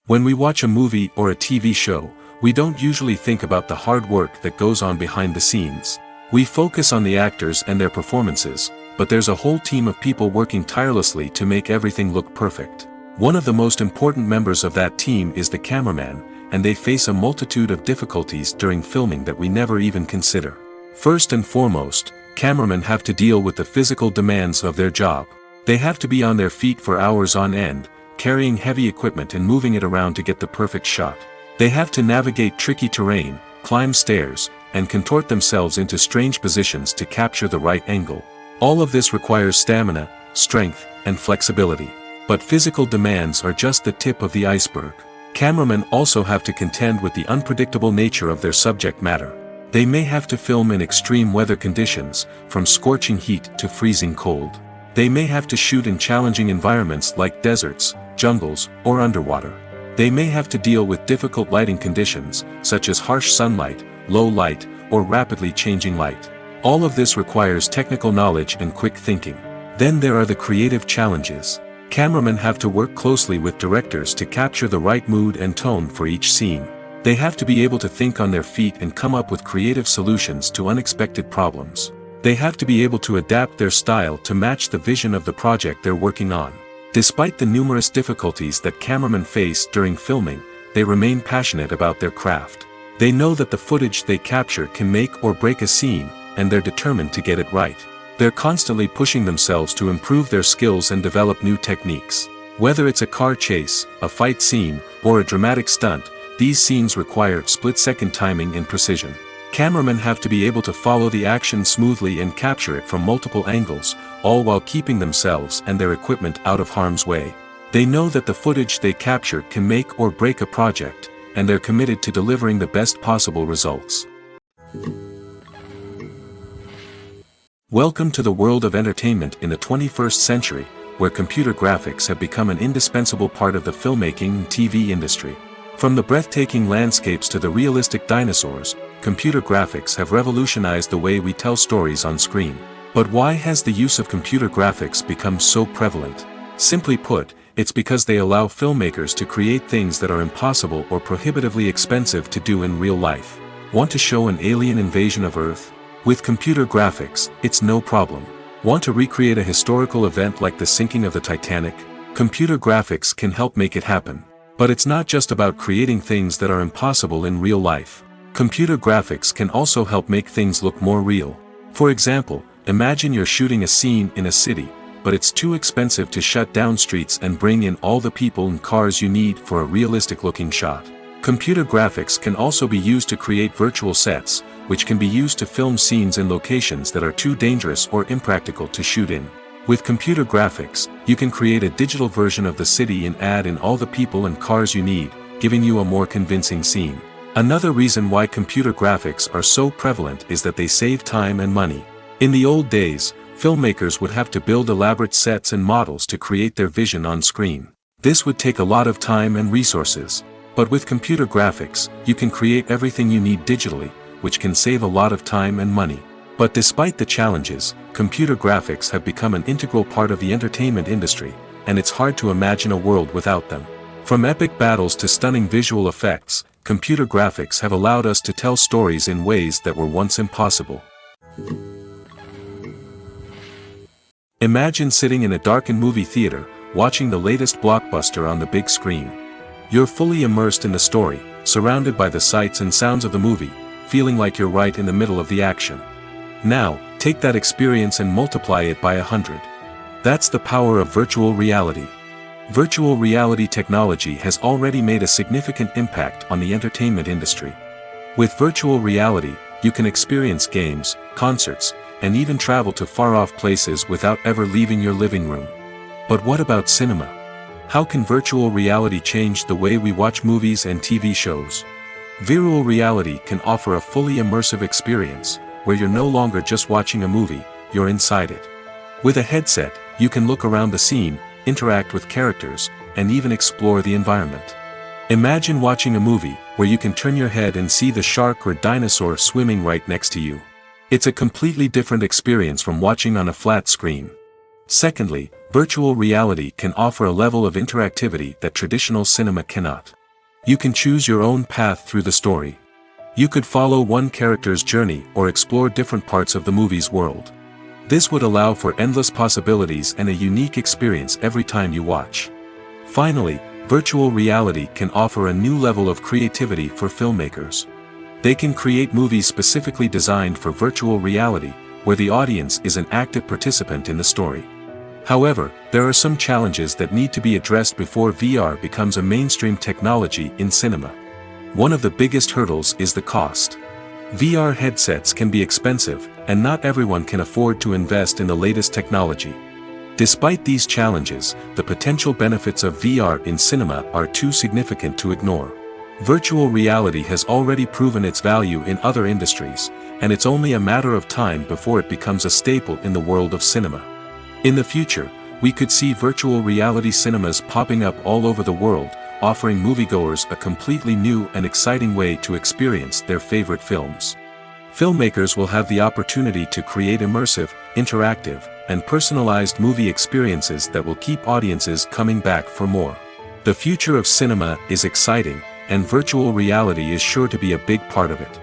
When we watch a movie or a TV show, we don't usually think about the hard work that goes on behind the scenes. We focus on the actors and their performances, but there's a whole team of people working tirelessly to make everything look perfect. One of the most important members of that team is the cameraman, and they face a multitude of difficulties during filming that we never even consider. First and foremost, cameramen have to deal with the physical demands of their job. They have to be on their feet for hours on end, carrying heavy equipment and moving it around to get the perfect shot. They have to navigate tricky terrain, climb stairs, and contort themselves into strange positions to capture the right angle. All of this requires stamina, strength, and flexibility. But physical demands are just the tip of the iceberg. Cameramen also have to contend with the unpredictable nature of their subject matter. They may have to film in extreme weather conditions, from scorching heat to freezing cold. They may have to shoot in challenging environments like deserts, jungles, or underwater. They may have to deal with difficult lighting conditions, such as harsh sunlight, low light, or rapidly changing light. All of this requires technical knowledge and quick thinking. Then there are the creative challenges. Cameramen have to work closely with directors to capture the right mood and tone for each scene. They have to be able to think on their feet and come up with creative solutions to unexpected problems. They have to be able to adapt their style to match the vision of the project they're working on. Despite the numerous difficulties that cameramen face during filming, they remain passionate about their craft. They know that the footage they capture can make or break a scene, and they're determined to get it right. They're constantly pushing themselves to improve their skills and develop new techniques. Whether it's a car chase, a fight scene, or a dramatic stunt, these scenes require split-second timing and precision. Cameramen have to be able to follow the action smoothly and capture it from multiple angles, all while keeping themselves and their equipment out of harm's way. They know that the footage they capture can make or break a project, and they're committed to delivering the best possible results. Welcome to the world of entertainment in the 21st century, where computer graphics have become an indispensable part of the filmmaking and TV industry. From the breathtaking landscapes to the realistic dinosaurs, computer graphics have revolutionized the way we tell stories on screen. But why has the use of computer graphics become so prevalent? Simply put, it's because they allow filmmakers to create things that are impossible or prohibitively expensive to do in real life. Want to show an alien invasion of Earth? With computer graphics, it's no problem. Want to recreate a historical event like the sinking of the Titanic? Computer graphics can help make it happen. But it's not just about creating things that are impossible in real life. Computer graphics can also help make things look more real. For example, imagine you're shooting a scene in a city, but it's too expensive to shut down streets and bring in all the people and cars you need for a realistic-looking shot. Computer graphics can also be used to create virtual sets, which can be used to film scenes in locations that are too dangerous or impractical to shoot in. With computer graphics, you can create a digital version of the city and add in all the people and cars you need, giving you a more convincing scene. Another reason why computer graphics are so prevalent is that they save time and money. In the old days, filmmakers would have to build elaborate sets and models to create their vision on screen. This would take a lot of time and resources. But with computer graphics, you can create everything you need digitally, which can save a lot of time and money. But despite the challenges, computer graphics have become an integral part of the entertainment industry, and it's hard to imagine a world without them. From epic battles to stunning visual effects, computer graphics have allowed us to tell stories in ways that were once impossible. Imagine sitting in a darkened movie theater, watching the latest blockbuster on the big screen. You're fully immersed in the story, surrounded by the sights and sounds of the movie, feeling like you're right in the middle of the action. Now, take that experience and multiply it by 100. That's the power of virtual reality. Virtual reality technology has already made a significant impact on the entertainment industry. With virtual reality, you can experience games, concerts, and even travel to far-off places without ever leaving your living room. But what about cinema? How can virtual reality change the way we watch movies and TV shows? Virtual reality can offer a fully immersive experience, where you're no longer just watching a movie, you're inside it. With a headset, you can look around the scene, interact with characters, and even explore the environment. Imagine watching a movie, where you can turn your head and see the shark or dinosaur swimming right next to you. It's a completely different experience from watching on a flat screen. Secondly, virtual reality can offer a level of interactivity that traditional cinema cannot. You can choose your own path through the story. You could follow one character's journey or explore different parts of the movie's world. This would allow for endless possibilities and a unique experience every time you watch. Finally, virtual reality can offer a new level of creativity for filmmakers. They can create movies specifically designed for virtual reality, where the audience is an active participant in the story. However, there are some challenges that need to be addressed before VR becomes a mainstream technology in cinema. One of the biggest hurdles is the cost. VR headsets can be expensive, and not everyone can afford to invest in the latest technology. Despite these challenges, the potential benefits of VR in cinema are too significant to ignore. Virtual reality has already proven its value in other industries, and it's only a matter of time before it becomes a staple in the world of cinema. In the future, we could see virtual reality cinemas popping up all over the world, offering moviegoers a completely new and exciting way to experience their favorite films. Filmmakers will have the opportunity to create immersive, interactive, and personalized movie experiences that will keep audiences coming back for more. The future of cinema is exciting, and virtual reality is sure to be a big part of it.